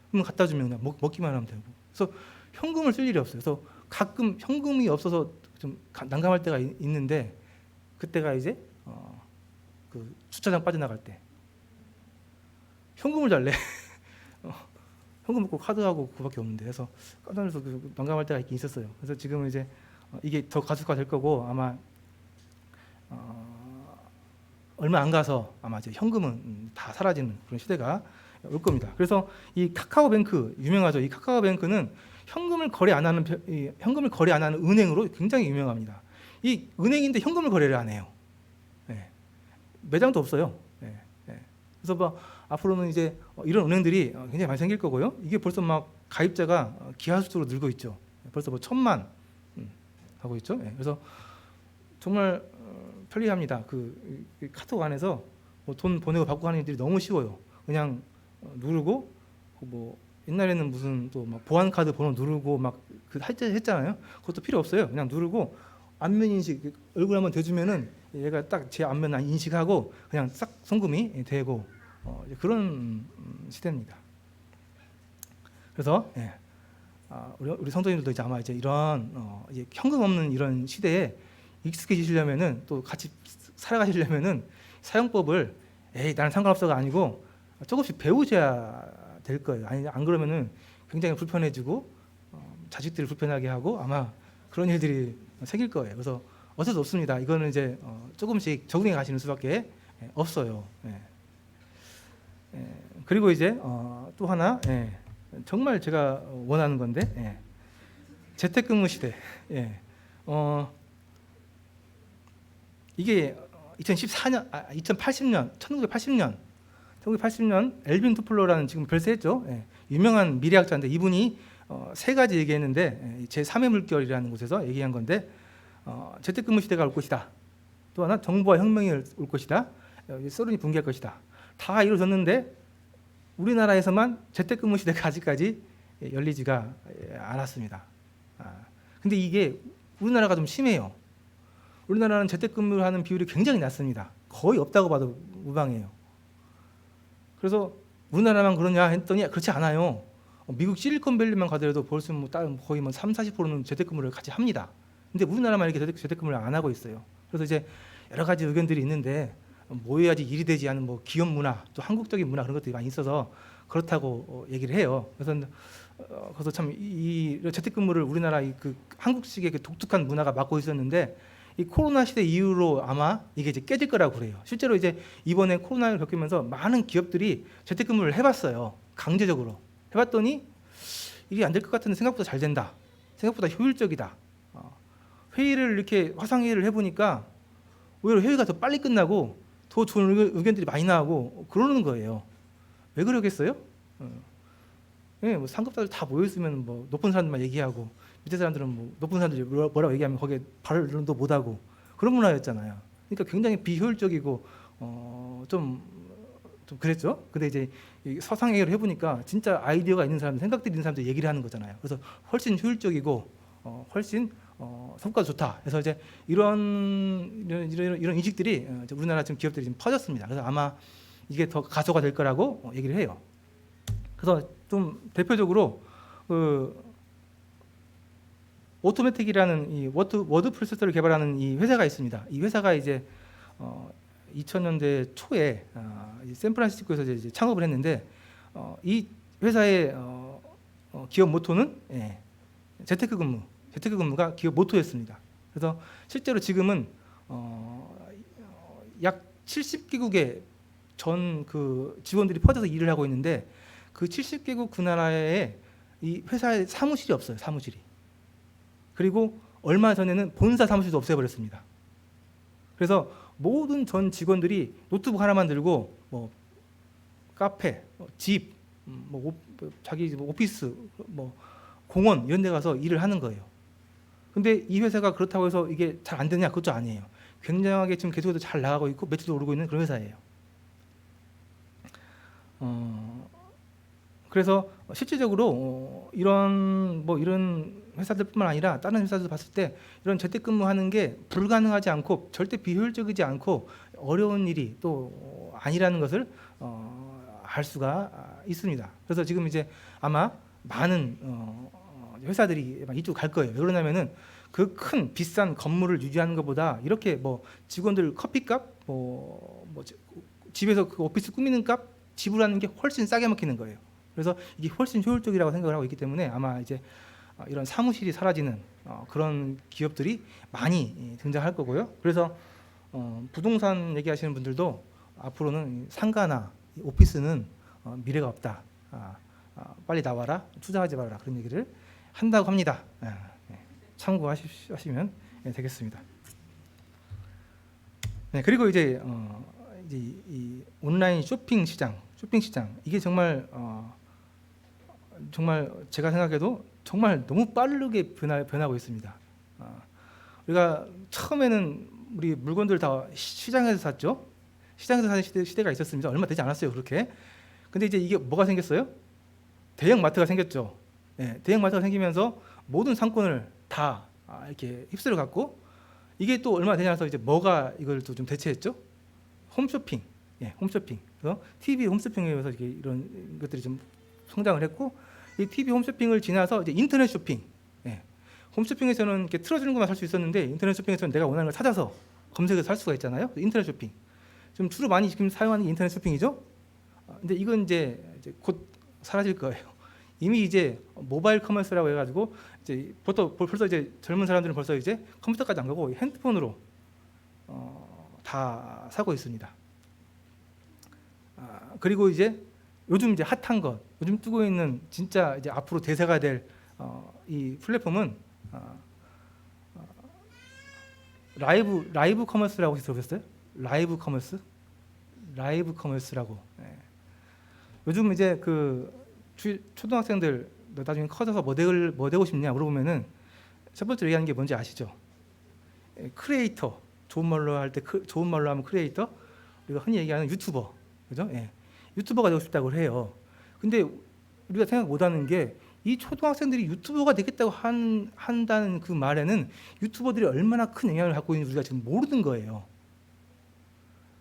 그러면 갖다 주면 그냥 먹기만 하면 되고. 그래서 현금을 쓸 일이 없어요. 그래서 가끔 현금이 없어서 좀 난감할 때가 있는데, 그때가 이제 주차장 빠져나갈 때 현금을 달래. 현금 없고 카드하고 그밖에 없는데 해서 깜짝 놀라서 난감할 때가 있긴 있었어요. 그래서 지금은 이제 이게 더 가속화 될 거고 아마 얼마 안 가서 아마 이제 현금은 다 사라지는 그런 시대가 올 겁니다. 그래서 이 카카오뱅크 유명하죠. 이 카카오뱅크는 현금을 거래 안 하는 은행으로 굉장히 유명합니다. 이 은행인데 현금을 거래를 안 해요. 네. 매장도 없어요. 네. 네. 그래서 뭐 앞으로는 이제 이런 은행들이 굉장히 많이 생길 거고요. 이게 벌써 막 가입자가 기하급수로 늘고 있죠. 벌써 뭐 1,000만 하고 있죠. 네. 그래서 정말 편리합니다. 그 카톡 안에서 뭐 돈 보내고 받고 하는 일들이 너무 쉬워요. 그냥 누르고 뭐 옛날에는 무슨 또 막 보안 카드 번호 누르고 막 그 했잖아요. 그것도 필요 없어요. 그냥 누르고 안면 인식 얼굴 한번 대주면은 얘가 딱 제 안면 인식하고 그냥 싹 송금이 되고 그런 시대입니다. 그래서 예. 우리 성도님들도 이제 아마 이제 이런 이제 현금 없는 이런 시대에 익숙해지시려면은 또 같이 살아가시려면은 사용법을 나는 상관없어가 아니고 조금씩 배우셔야 될 거예요. 아니 안 그러면은 굉장히 불편해지고 자식들을 불편하게 하고 아마 그런 일들이 생길 거예요. 그래서 어쩔 수 없습니다. 이거는 이제 조금씩 적응해 가시는 수밖에 없어요. 그리고 이제 또 하나 정말 제가 원하는 건데 재택근무 시대. 이게 1980년 엘빈 토플러라는 지금 별세했죠. 유명한 미래학자인데 이분이 세 가지 얘기했는데 제 3의 물결이라는 곳에서 얘기한 건데 재택근무 시대가 올 것이다. 또 하나 정보화 혁명이 올 것이다. 소련이 붕괴할 것이다. 다 이루어졌는데 우리나라에서만 재택근무 시대가 아직까지 열리지가 않았습니다. 근데 이게 우리나라가 좀 심해요. 우리나라는 재택근무를 하는 비율이 굉장히 낮습니다. 거의 없다고 봐도 무방해요. 그래서 우리나라만 그러냐 했더니 그렇지 않아요. 미국 실리콘밸리만 가더라도 벌써 뭐 거의 뭐 30-40%는 재택근무를 같이 합니다. 근데 우리나라만 이렇게 재택근무를 안 하고 있어요. 그래서 이제 여러 가지 의견들이 있는데 뭐 해야지 일이 되지 않은 뭐 기업 문화, 또 한국적인 문화 그런 것들이 많이 있어서 그렇다고 얘기를 해요. 그래서 참 이 재택근무를 우리나라 그 한국식의 그 독특한 문화가 맡고 있었는데 이 코로나 시대 이후로 아마 이게 이제 깨질 거라고 그래요. 실제로 이제 이번에 코로나를 겪으면서 많은 기업들이 재택근무를 해봤어요. 강제적으로 해봤더니 이게 안 될 것 같은데 생각보다 잘 된다. 생각보다 효율적이다. 회의를 이렇게 화상회의를 해보니까 오히려 회의가 더 빨리 끝나고 더 좋은 의견들이 많이 나오고 그러는 거예요. 왜 그러겠어요? 뭐 상급자들 다 모여 있으면 뭐 높은 사람들만 얘기하고 밑에 사람들은 뭐 높은 사람들이 뭐라고 얘기하면 거기에 발언도 못하고 그런 문화였잖아요. 그러니까 굉장히 비효율적이고 좀 그랬죠. 근데 이제 서상회의를 해보니까 진짜 아이디어가 있는 사람들, 생각들이 있는 사람들 얘기를 하는 거잖아요. 그래서 훨씬 효율적이고 훨씬 성과가 좋다. 그래서 이제 이런 인식들이 우리나라 지금 기업들이 지금 퍼졌습니다. 그래서 아마 이게 더 가소가 될 거라고 얘기를 해요. 그래서 좀 대표적으로 오토매틱이라는 이 워드 프로세서를 개발하는 이 회사가 있습니다. 이 회사가 이제 2000년대 초에 샌프란시스코에서 이제 창업을 했는데 이 회사의 기업 모토는 재택근무가 기업 모토였습니다. 그래서 실제로 지금은 약 70개국의 전 그 직원들이 퍼져서 일을 하고 있는데 그 70개국 그 나라에 이 회사에 사무실이 없어요. 사무실이. 그리고 얼마 전에는 본사 사무실도 없애버렸습니다. 그래서 모든 전 직원들이 노트북 하나만 들고 뭐 카페, 집, 자기 오피스, 뭐 공원 이런 데 가서 일을 하는 거예요. 근데 이 회사가 그렇다고 해서 이게 잘 안 되냐? 그것도 아니에요. 굉장하게 지금 계속해서 잘 나가고 있고 매출도 오르고 있는 그런 회사예요. 그래서 실질적으로 이런 회사들뿐만 아니라 다른 회사들 봤을 때 이런 재택근무하는 게 불가능하지 않고 절대 비효율적이지 않고 어려운 일이 또 아니라는 것을 알 수가 있습니다. 그래서 지금 이제 아마 많은 회사들이 이쪽 갈 거예요. 왜 그러냐면은 그 큰 비싼 건물을 유지하는 것보다 이렇게 뭐 직원들 커피값, 뭐 집에서 그 오피스 꾸미는 값 지불하는 게 훨씬 싸게 먹히는 거예요. 그래서 이게 훨씬 효율적이라고 생각을 하고 있기 때문에 아마 이제 이런 사무실이 사라지는 그런 기업들이 많이 등장할 거고요. 그래서 부동산 얘기하시는 분들도 앞으로는 상가나 오피스는 미래가 없다. 빨리 나와라, 투자하지 말아라 그런 얘기를 한다고 합니다. 참고하시면 되겠습니다. 네, 그리고 이제 이 온라인 쇼핑 시장 이게 정말 정말 제가 생각해도 정말 너무 빠르게 변하고 있습니다. 우리가 처음에는 우리 물건들 다 시장에서 샀죠. 시장에서 사는 시대가 있었습니다. 얼마 되지 않았어요, 그렇게. 근데 이제 이게 뭐가 생겼어요? 대형 마트가 생겼죠. 예, 대형 마트가 생기면서 모든 상권을 다 이렇게 휩쓸어 갖고 이게 또 얼마 되지 않아서 이제 뭐가 이걸 또 좀 대체했죠? 홈쇼핑. 예, 홈쇼핑. 그래서 TV 홈쇼핑에 의해서 이게 이런 것들이 좀 성장을 했고 이 TV 홈쇼핑을 지나서 이제 인터넷 쇼핑. 예. 홈쇼핑에서는 이렇게 틀어주는 것만 살 수 있었는데 인터넷 쇼핑에서는 내가 원하는 걸 찾아서 검색해서 살 수가 있잖아요. 인터넷 쇼핑. 좀 주로 많이 지금 사용하는 게 인터넷 쇼핑이죠. 근데 이건 이제 곧 사라질 거예요. 이미 이제 모바일 커머스라고 해가지고 이제 벌써 이제 젊은 사람들은 벌써 이제 컴퓨터까지 안 가고 핸드폰으로 다 사고 있습니다. 그리고 이제 요즘 이제 핫한 것, 요즘 뜨고 있는 진짜 이제 앞으로 대세가 될 이 플랫폼은 라이브 커머스라고 혹시 들어보셨어요? 라이브 커머스라고. 예. 요즘 이제 그 초등학생들 너 나중에 커져서 뭐 되고 싶냐 물어보면은 첫 번째로 얘기하는 게 뭔지 아시죠? 크리에이터. 좋은 말로 하면 크리에이터. 우리가 흔히 얘기하는 유튜버, 그죠? 예. 유튜버가 되고 싶다고 해요. 근데 우리가 생각 못하는 게 이 초등학생들이 유튜버가 되겠다고 한다는 그 말에는 유튜버들이 얼마나 큰 영향을 갖고 있는지 우리가 지금 모르는 거예요.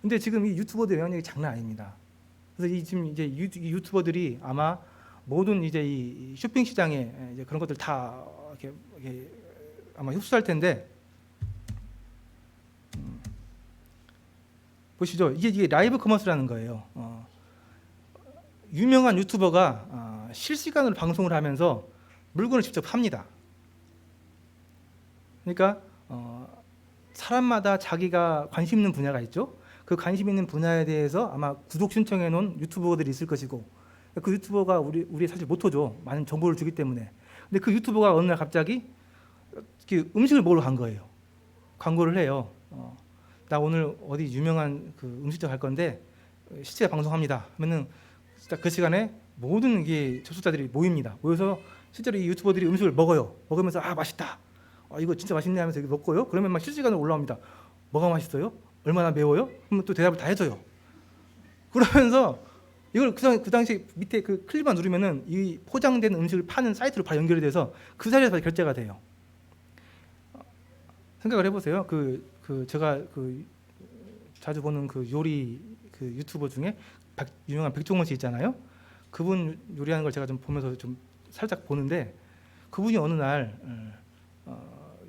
근데 지금 이 유튜버들 영향력이 장난 아닙니다. 그래서 지금 이제 이 유튜버들이 아마 모든 이제 이 쇼핑 시장에 이제 그런 것들 다 이렇게 아마 흡수할 텐데 보시죠. 이게 라이브 커머스라는 거예요. 유명한 유튜버가 실시간으로 방송을 하면서 물건을 직접 팝니다. 그러니까 사람마다 자기가 관심 있는 분야가 있죠. 그 관심 있는 분야에 대해서 아마 구독 신청해 놓은 유튜버들이 있을 것이고 그 유튜버가 우리 사실 모토죠. 많은 정보를 주기 때문에. 근데 그 유튜버가 어느 날 갑자기 음식을 먹으러 간 거예요. 광고를 해요. 나 오늘 어디 유명한 그 음식점 갈 건데 실제 방송합니다. 하면은 그 시간에 모든 이게 접속자들이 모여서 실제로 이 유튜버들이 음식을 먹어요. 먹으면서 맛있다. 이거 진짜 맛있네 하면서 먹고요. 그러면 막 실시간으로 올라옵니다. 뭐가 맛있어요? 얼마나 매워요? 그러면 또 대답을 다 해줘요. 그러면서 이걸 그 당시 밑에 그 클릭만 누르면은 이 포장된 음식을 파는 사이트로 바로 연결이 돼서 그 자리에서 결제가 돼요. 생각을 해보세요. 제가 자주 보는 그 요리 그 유튜버 중에 유명한 백종원 씨 있잖아요. 그분 요리하는 걸 제가 좀 보면서 좀 살짝 보는데 그분이 어느 날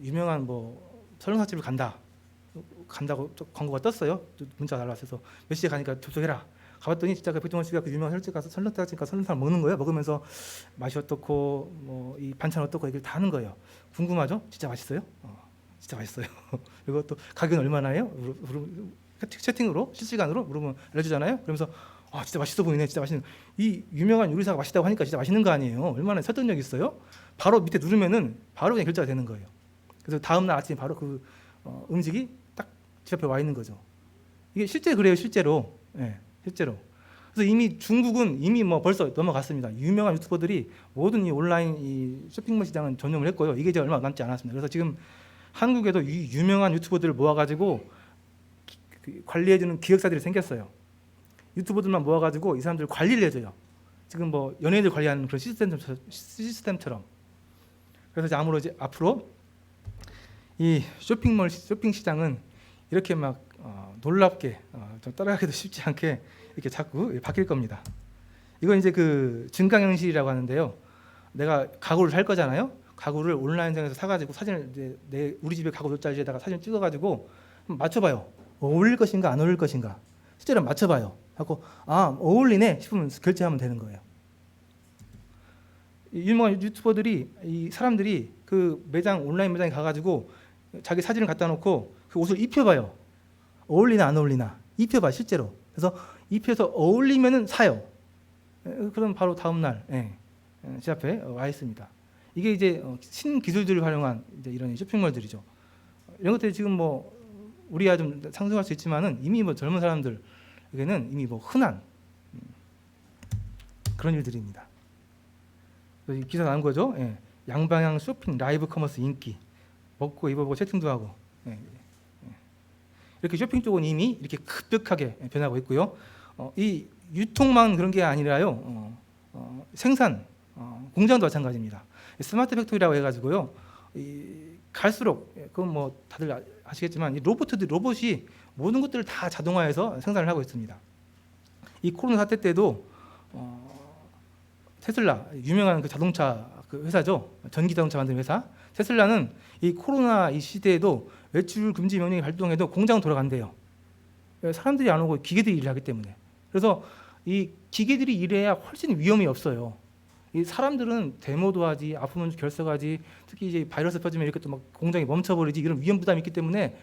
유명한 뭐 설렁탕집을 간다고 광고가 떴어요. 문자가 날라와서 몇 시에 가니까 접속해라. 가봤더니 진짜 그 백종원 씨가 그 유명한 설렁집 가서 설렁탕 먹는 거예요. 먹으면서 맛이 어떻고 뭐 이 반찬 어떻고 얘기를 다 하는 거예요. 궁금하죠? 진짜 맛있어요? 진짜 맛있어요. 그리고 또 가격은 얼마나요? 채팅으로 실시간으로 물으면 알려주잖아요. 그러면서 진짜 맛있어 보이네. 진짜 맛있는 이 유명한 요리사가 맛있다고 하니까 진짜 맛있는 거 아니에요. 얼마나 설득력 있어요? 바로 밑에 누르면은 바로 그냥 결제가 되는 거예요. 그래서 다음 날 아침에 바로 그 음식이 딱 집 앞에 와 있는 거죠. 이게 실제 그래요, 실제로. 예, 실제로. 그래서 이미 중국은 이미 뭐 벌써 넘어갔습니다. 유명한 유튜버들이 모든 이 온라인 이 쇼핑몰 시장은 전념을 했고요. 이게 이제 얼마 남지 않았습니다. 그래서 지금 한국에도 이 유명한 유튜버들을 모아가지고 관리해주는 기획사들이 생겼어요. 유튜버들만 모아가지고 이 사람들 관리를 해줘요. 지금 뭐 연예인들 관리하는 그런 시스템처럼. 그래서 이제 앞으로 이 쇼핑 시장은 이렇게 막 놀랍게 좀 따라가기도 쉽지 않게 이렇게 자꾸 바뀔 겁니다. 이건 이제 그 증강현실이라고 하는데요. 내가 가구를 살 거잖아요. 가구를 온라인상에서 사가지고 사진을 이제 우리 집에 가구 돗자리에다가 사진 찍어가지고 맞춰봐요. 어울릴 것인가 안 어울릴 것인가. 실제로 맞춰봐요. 하고 어울리네 싶으면 결제하면 되는 거예요. 이 유명한 유튜버들이 이 사람들이 그 매장 온라인 매장에 가가지고 자기 사진을 갖다 놓고 그 옷을 입혀봐요. 어울리나 안 어울리나 입혀봐 실제로. 그래서 입혀서 어울리면은 사요. 그럼 바로 다음 날 제 앞에 와 있습니다. 이게 이제 신기술들을 활용한 이제 이런 쇼핑몰들이죠. 이런 것들이 지금 뭐 우리가 좀 상승할 수 있지만은 이미 뭐 젊은 사람들에게는 이미 뭐 흔한 그런 일들입니다. 그래서 이 기사 나온 거죠. 양방향 쇼핑 라이브 커머스 인기 먹고 입어보고 채팅도 하고 이렇게 쇼핑 쪽은 이미 이렇게 급격하게 변하고 있고요. 이 유통만 그런 게 아니라요. 생산 공장도 마찬가지입니다. 스마트 팩토리라고 해가지고요. 갈수록 그건 뭐 다들 아시겠지만 이 로봇이 모든 것들을 다 자동화해서 생산을 하고 있습니다. 이 코로나 사태 때도 테슬라 유명한 그 자동차 그 회사죠. 전기 자동차 만드는 회사. 테슬라는 이 코로나 이 시대에도 외출 금지 명령이 발동해도 공장 돌아간대요. 사람들이 안 오고 기계들이 일을 하기 때문에. 그래서 이 기계들이 일해야 훨씬 위험이 없어요. 이 사람들은 데모도 하지, 아프면 결석하지, 특히 이제 바이러스 퍼지면 이렇게 또 막 공장이 멈춰버리지 이런 위험 부담이 있기 때문에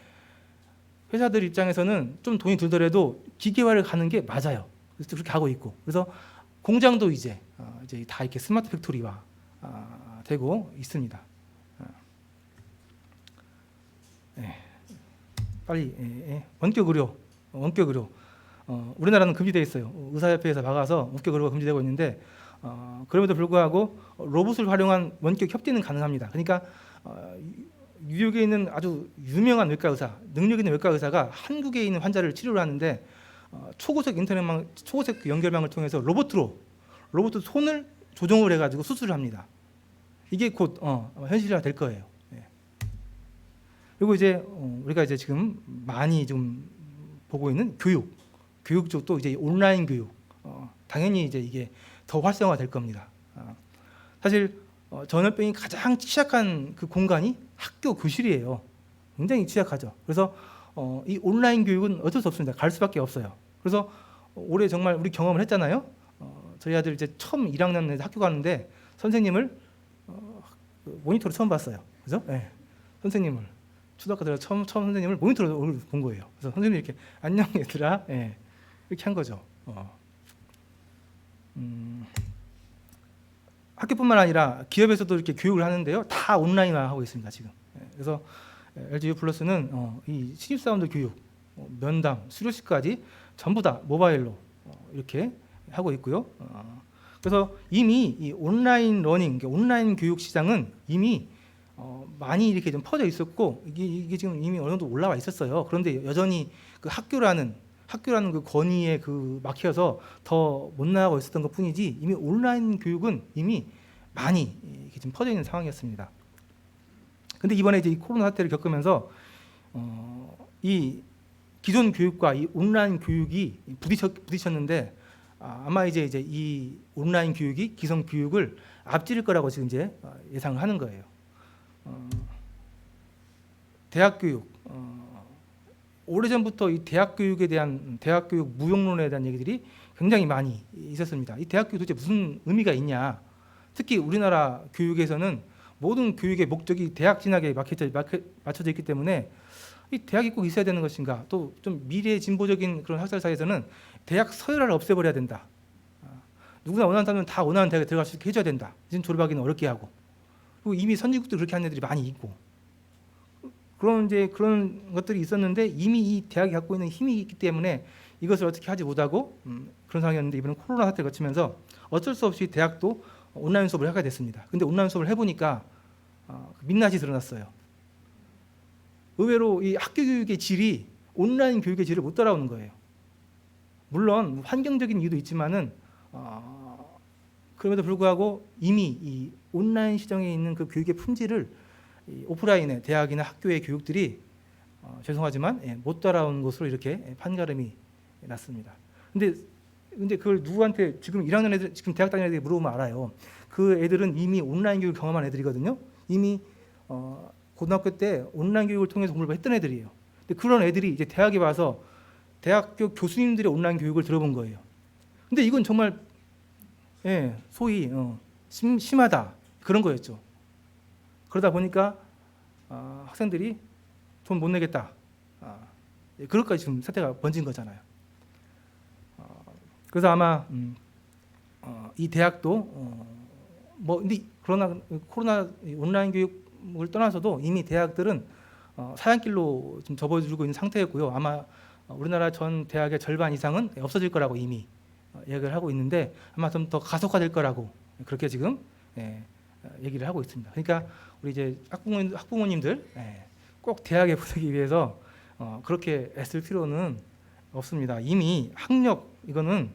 회사들 입장에서는 좀 돈이 들더라도 기계화를 가는 게 맞아요. 그래서 그렇게 하고 있고, 그래서 공장도 이제 다 이렇게 스마트 팩토리화 되고 있습니다. 빨리 원격 의료 우리나라는 금지되어 있어요. 의사협회에서 막아서 원격 의료가 금지되고 있는데 그럼에도 불구하고 로봇을 활용한 원격 협진은 가능합니다. 그러니까 뉴욕에 있는 아주 유명한 외과 의사, 능력 있는 외과 의사가 한국에 있는 환자를 치료를 하는데 초고속 인터넷망, 초고속 연결망을 통해서 로봇으로 손을 조정을 해가지고 수술을 합니다. 이게 곧 현실화 될 거예요. 그리고 이제 우리가 이제 지금 많이 좀 보고 있는 교육 쪽도 이제 온라인 교육, 당연히 이제 이게 더 활성화될 겁니다. 사실 전염병이 가장 취약한 그 공간이 학교 교실이에요. 굉장히 취약하죠. 그래서 이 온라인 교육은 어쩔 수 없습니다. 갈 수밖에 없어요. 그래서 올해 정말 우리 경험을 했잖아요. 저희 아들 이제 처음 1학년 학교 가는데 선생님을 모니터로 처음 봤어요. 그죠? 네. 선생님을 초등학교 들어 처음 선생님을 모니터로 얼굴 본 거예요. 그래서 선생님이 이렇게 안녕 얘들아, 이렇게 한 거죠. 학교뿐만 아니라 기업에서도 이렇게 교육을 하는데요, 다 온라인화하고 있습니다 지금. 그래서 LG U 플러스는 이 신입사원들 교육, 면담, 수료식까지 전부 다 모바일로 이렇게 하고 있고요. 그래서 이미 이 온라인 러닝, 온라인 교육 시장은 이미 많이 이렇게 좀 퍼져 있었고 이게 지금 이미 어느 정도 올라와 있었어요. 그런데 여전히 그 학교라는 그 권위에 그 막혀서 더 못 나가고 있었던 것뿐이지 이미 온라인 교육은 이미 많이 이렇게 좀 퍼져 있는 상황이었습니다. 근데 이번에 이제 이 코로나 사태를 겪으면서 이 기존 교육과 이 온라인 교육이 부딪혔는데 아마 이제 이 온라인 교육이 기존 교육을 앞지를 거라고 지금 이제 예상을 하는 거예요. 대학 교육, 오래전부터 이 대학 교육에 대한 대학 교육 무용론에 대한 얘기들이 굉장히 많이 있었습니다. 이 대학 교육 도대체 무슨 의미가 있냐? 특히 우리나라 교육에서는 모든 교육의 목적이 대학 진학에 맞춰져 있기 때문에 이 대학이 꼭 있어야 되는 것인가? 또 좀 미래 진보적인 그런 학살 사회에서는 대학 서열화를 없애버려야 된다. 누구나 원하는 사람은 다 원하는 대학에 들어갈 수 있게 해줘야 된다. 지금 졸업하기는 어렵게 하고. 그리고 이미 선진국도 그렇게 하는 애들이 많이 있고. 그런 것들이 있었는데 이미 이 대학이 갖고 있는 힘이 있기 때문에 이것을 어떻게 하지 못하고 그런 상황이었는데 이번에 코로나 사태를 거치면서 어쩔 수 없이 대학도 온라인 수업을 하게 됐습니다. 근데 온라인 수업을 해보니까 민낯이 드러났어요. 의외로 이 학교 교육의 질이 온라인 교육의 질을 못 따라오는 거예요. 물론 환경적인 이유도 있지만은 그럼에도 불구하고 이미 이 온라인 시장에 있는 그 교육의 품질을 이 오프라인의 대학이나 학교의 교육들이 죄송하지만 못 따라온 것으로 이렇게 판가름이 났습니다. 근데 그걸 누구한테 지금 1학년 애들, 지금 대학 다니는 애들이 물어보면 알아요. 그 애들은 이미 온라인 교육을 경험한 애들이거든요. 이미 고등학교 때 온라인 교육을 통해서 공부를 했던 애들이에요. 근데 그런 애들이 이제 대학에 와서 대학교 교수님들의 온라인 교육을 들어본 거예요. 근데 이건 정말 소위 심하다 그런 거였죠. 그러다 보니까 학생들이 돈 못 내겠다. 그것까지 지금 사태가 번진 거잖아요. 그래서 아마 이 대학도 근데 그러나 코로나 온라인 교육을 떠나서도 이미 대학들은 사양길로 좀 접어들고 있는 상태였고요. 아마 우리나라 전 대학의 절반 이상은 없어질 거라고 이미 얘기를 하고 있는데 아마 좀 더 가속화될 거라고 그렇게 지금 얘기를 하고 있습니다. 그러니까 우리 이제 학부모님들 꼭 대학에 보내기 위해서 그렇게 애쓸 필요는 없습니다. 이미 학력 이거는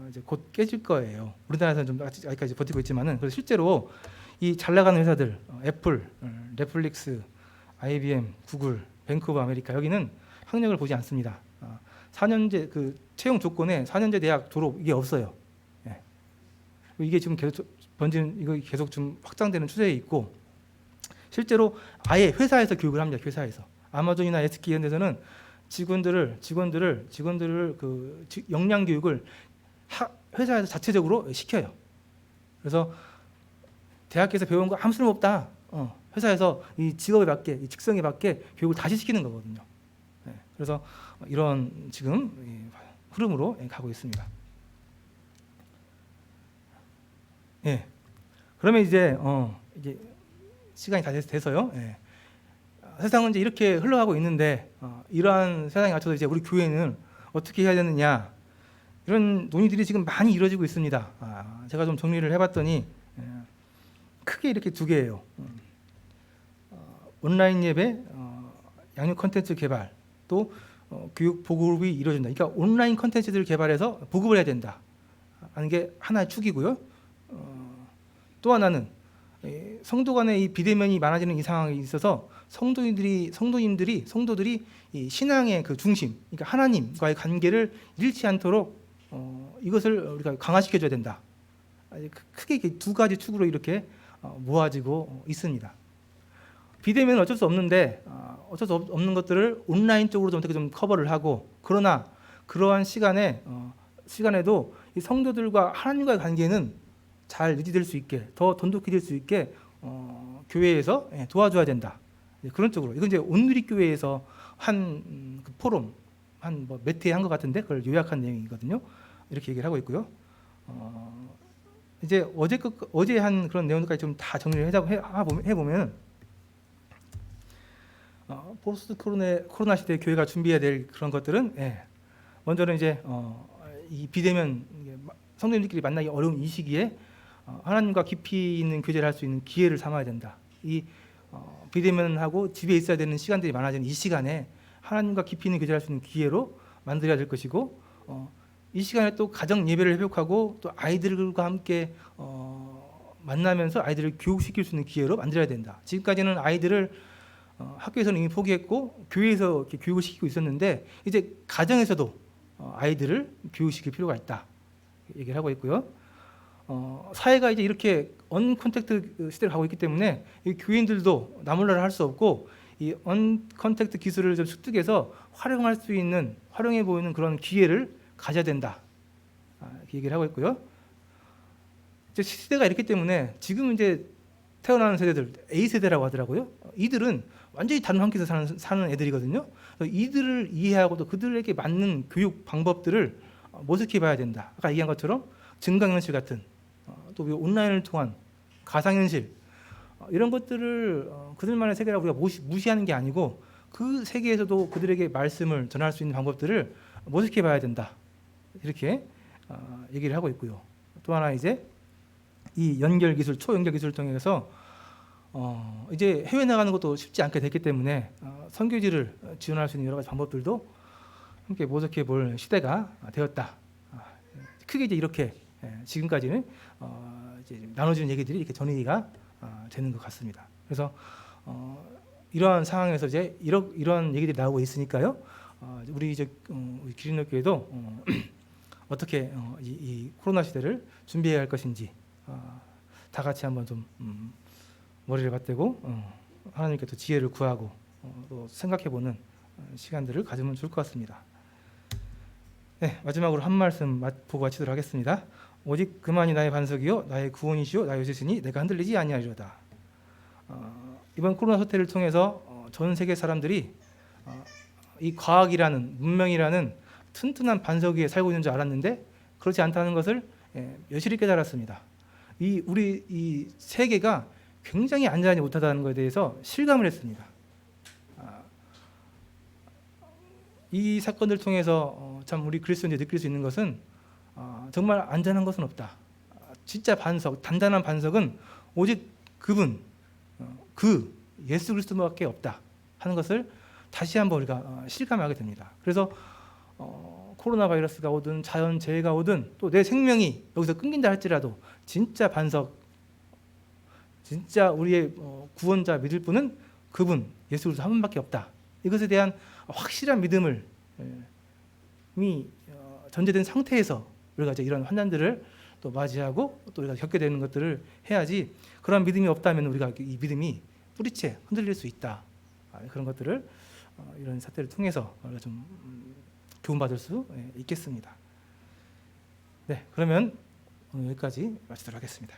이제 곧 깨질 거예요. 우리나라에서는 좀 아직까지 버티고 있지만은 그래서 실제로 이 잘 나가는 회사들 애플, 넷플릭스, IBM, 구글, 뱅크 오브 아메리카 여기는 학력을 보지 않습니다. 4년제 그 채용 조건에 4년제 대학 졸업 이게 없어요. 이게 지금 계속 번지는 이거 계속 좀 확장되는 추세에 있고 실제로 아예 회사에서 교육을 합니다. 회사에서 아마존이나 SK 이런 데서는 직원들을 그 역량 교육을 회사에서 자체적으로 시켜요. 그래서 대학에서 배운 거 아무 쓸모없다. 회사에서 이 직업에 맞게, 이 직성에 맞게 교육을 다시 시키는 거거든요. 그래서 이런 지금 흐름으로 가고 있습니다. 그러면 이제 시간이 다 돼서요. 세상은 이제 이렇게 흘러가고 있는데 이러한 세상에 맞춰서 이제 우리 교회는 어떻게 해야 되느냐 이런 논의들이 지금 많이 이루어지고 있습니다. 제가 좀 정리를 해봤더니 크게 이렇게 두 개예요. 온라인 예배, 양육 컨텐츠 개발, 또 교육 보급이 이루어진다. 그러니까 온라인 컨텐츠들을 개발해서 보급을 해야 된다 하는 게 하나의 축이고요. 또 하나는 성도 간의 이 비대면이 많아지는 이 상황에 있어서 성도들이 이 신앙의 그 중심, 그러니까 하나님과의 관계를 잃지 않도록 이것을 우리가 강화시켜줘야 된다. 크게 두 가지 축으로 이렇게 모아지고 있습니다. 비대면은 어쩔 수 없는데 어쩔 수 없는 것들을 온라인 쪽으로도 어떻게 좀 커버를 하고 그러나 그러한 시간에도 이 성도들과 하나님과의 관계는 잘 유지될 수 있게 더 돈독해질 수 있게 교회에서 도와줘야 된다. 그런 쪽으로 이건 이제 온누리교회에서 한 그 포럼 한 뭐 몇 회 한 것 같은데 그걸 요약한 내용이거든요. 이렇게 얘기를 하고 있고요. 이제 어제 한 그런 내용들까지 좀 다 정리를 해보면 포스트 코로나 시대 교회가 준비해야 될 그런 것들은 먼저는 이제 이 비대면 성도님들끼리 만나기 어려운 이 시기에 하나님과 깊이 있는 교제를 할 수 있는 기회를 삼아야 된다. 이 비대면하고 집에 있어야 되는 시간들이 많아지는 이 시간에 하나님과 깊이 있는 교제를 할 수 있는 기회로 만들어야 될 것이고 이 시간에 또 가정 예배를 회복하고 또 아이들과 함께 만나면서 아이들을 교육시킬 수 있는 기회로 만들어야 된다. 지금까지는 아이들을 학교에서는 이미 포기했고 교회에서 이렇게 교육을 시키고 있었는데 이제 가정에서도 아이들을 교육시킬 필요가 있다. 얘기를 하고 있고요. 사회가 이제 이렇게 언컨택트 시대를 가고 있기 때문에 이 교인들도 나몰라라 할 수 없고 이 언컨택트 기술을 좀 습득해서 활용해 보이는 그런 기회를 가져야 된다. 이렇게 얘기를 하고 있고요. 이제 시대가 이렇기 때문에 지금 이제 태어나는 세대들 A 세대라고 하더라고요. 이들은 완전히 다른 환경에서 사는 애들이거든요. 이들을 이해하고 또 그들에게 맞는 교육 방법들을 모색해봐야 된다. 아까 얘기한 것처럼 증강현실 같은 또 온라인을 통한 가상현실 이런 것들을 그들만의 세계라고 우리가 무시하는 게 아니고 그 세계에서도 그들에게 말씀을 전할 수 있는 방법들을 모색해봐야 된다. 이렇게 얘기를 하고 있고요. 또 하나 이제 이 연결 기술, 초연결 기술을 통해서 이제 해외 나가는 것도 쉽지 않게 됐기 때문에 선교지를 지원할 수 있는 여러 가지 방법들도 함께 모색해 볼 시대가 되었다. 크게 이제 이렇게 지금까지는 이제 나눠지는 얘기들이 이렇게 전이가 되는 것 같습니다. 그래서 이러한 상황에서 이제 이런 얘기들이 나오고 있으니까요. 우리 이제 우리 기린교회도 어떻게 이 코로나 시대를 준비해야 할 것인지 다 같이 한번 좀 머리를 맞대고 하나님께 또 지혜를 구하고 또 생각해보는 시간들을 가지면 좋을 것 같습니다. 네, 마지막으로 한 말씀 보고 마치도록 하겠습니다. 오직 그만이 나의 반석이요 나의 구원이시요 나의 요새시니 내가 흔들리지 아니하리로다. 이번 코로나 사태를 통해서 전 세계 사람들이 이 과학이라는 문명이라는 튼튼한 반석 위에 살고 있는 줄 알았는데 그렇지 않다는 것을 여실히 깨달았습니다. 우리 이 세계가 굉장히 안전하지 못하다는 것에 대해서 실감을 했습니다. 이 사건을 통해서 참 우리 그리스도인들이 느낄 수 있는 것은 정말 안전한 것은 없다. 진짜 반석, 단단한 반석은 오직 그분, 그 예수 그리스도밖에 없다 하는 것을 다시 한번 우리가 실감하게 됩니다. 그래서 코로나 바이러스가 오든 자연재해가 오든 또 내 생명이 여기서 끊긴다 할지라도 진짜 반석, 진짜 우리의 구원자 믿을 분은 그분 예수 그리스도 한 분밖에 없다. 이것에 대한 확실한 믿음을 이미 전제된 상태에서 우리가 이제 이런 환난들을 또 맞이하고 또 우리가 겪게 되는 것들을 해야지, 그런 믿음이 없다면 우리가 이 믿음이 뿌리채 흔들릴 수 있다. 그런 것들을 이런 사태를 통해서 우리가 좀 교훈받을 수 있겠습니다. 네, 그러면 오늘 여기까지 마치도록 하겠습니다.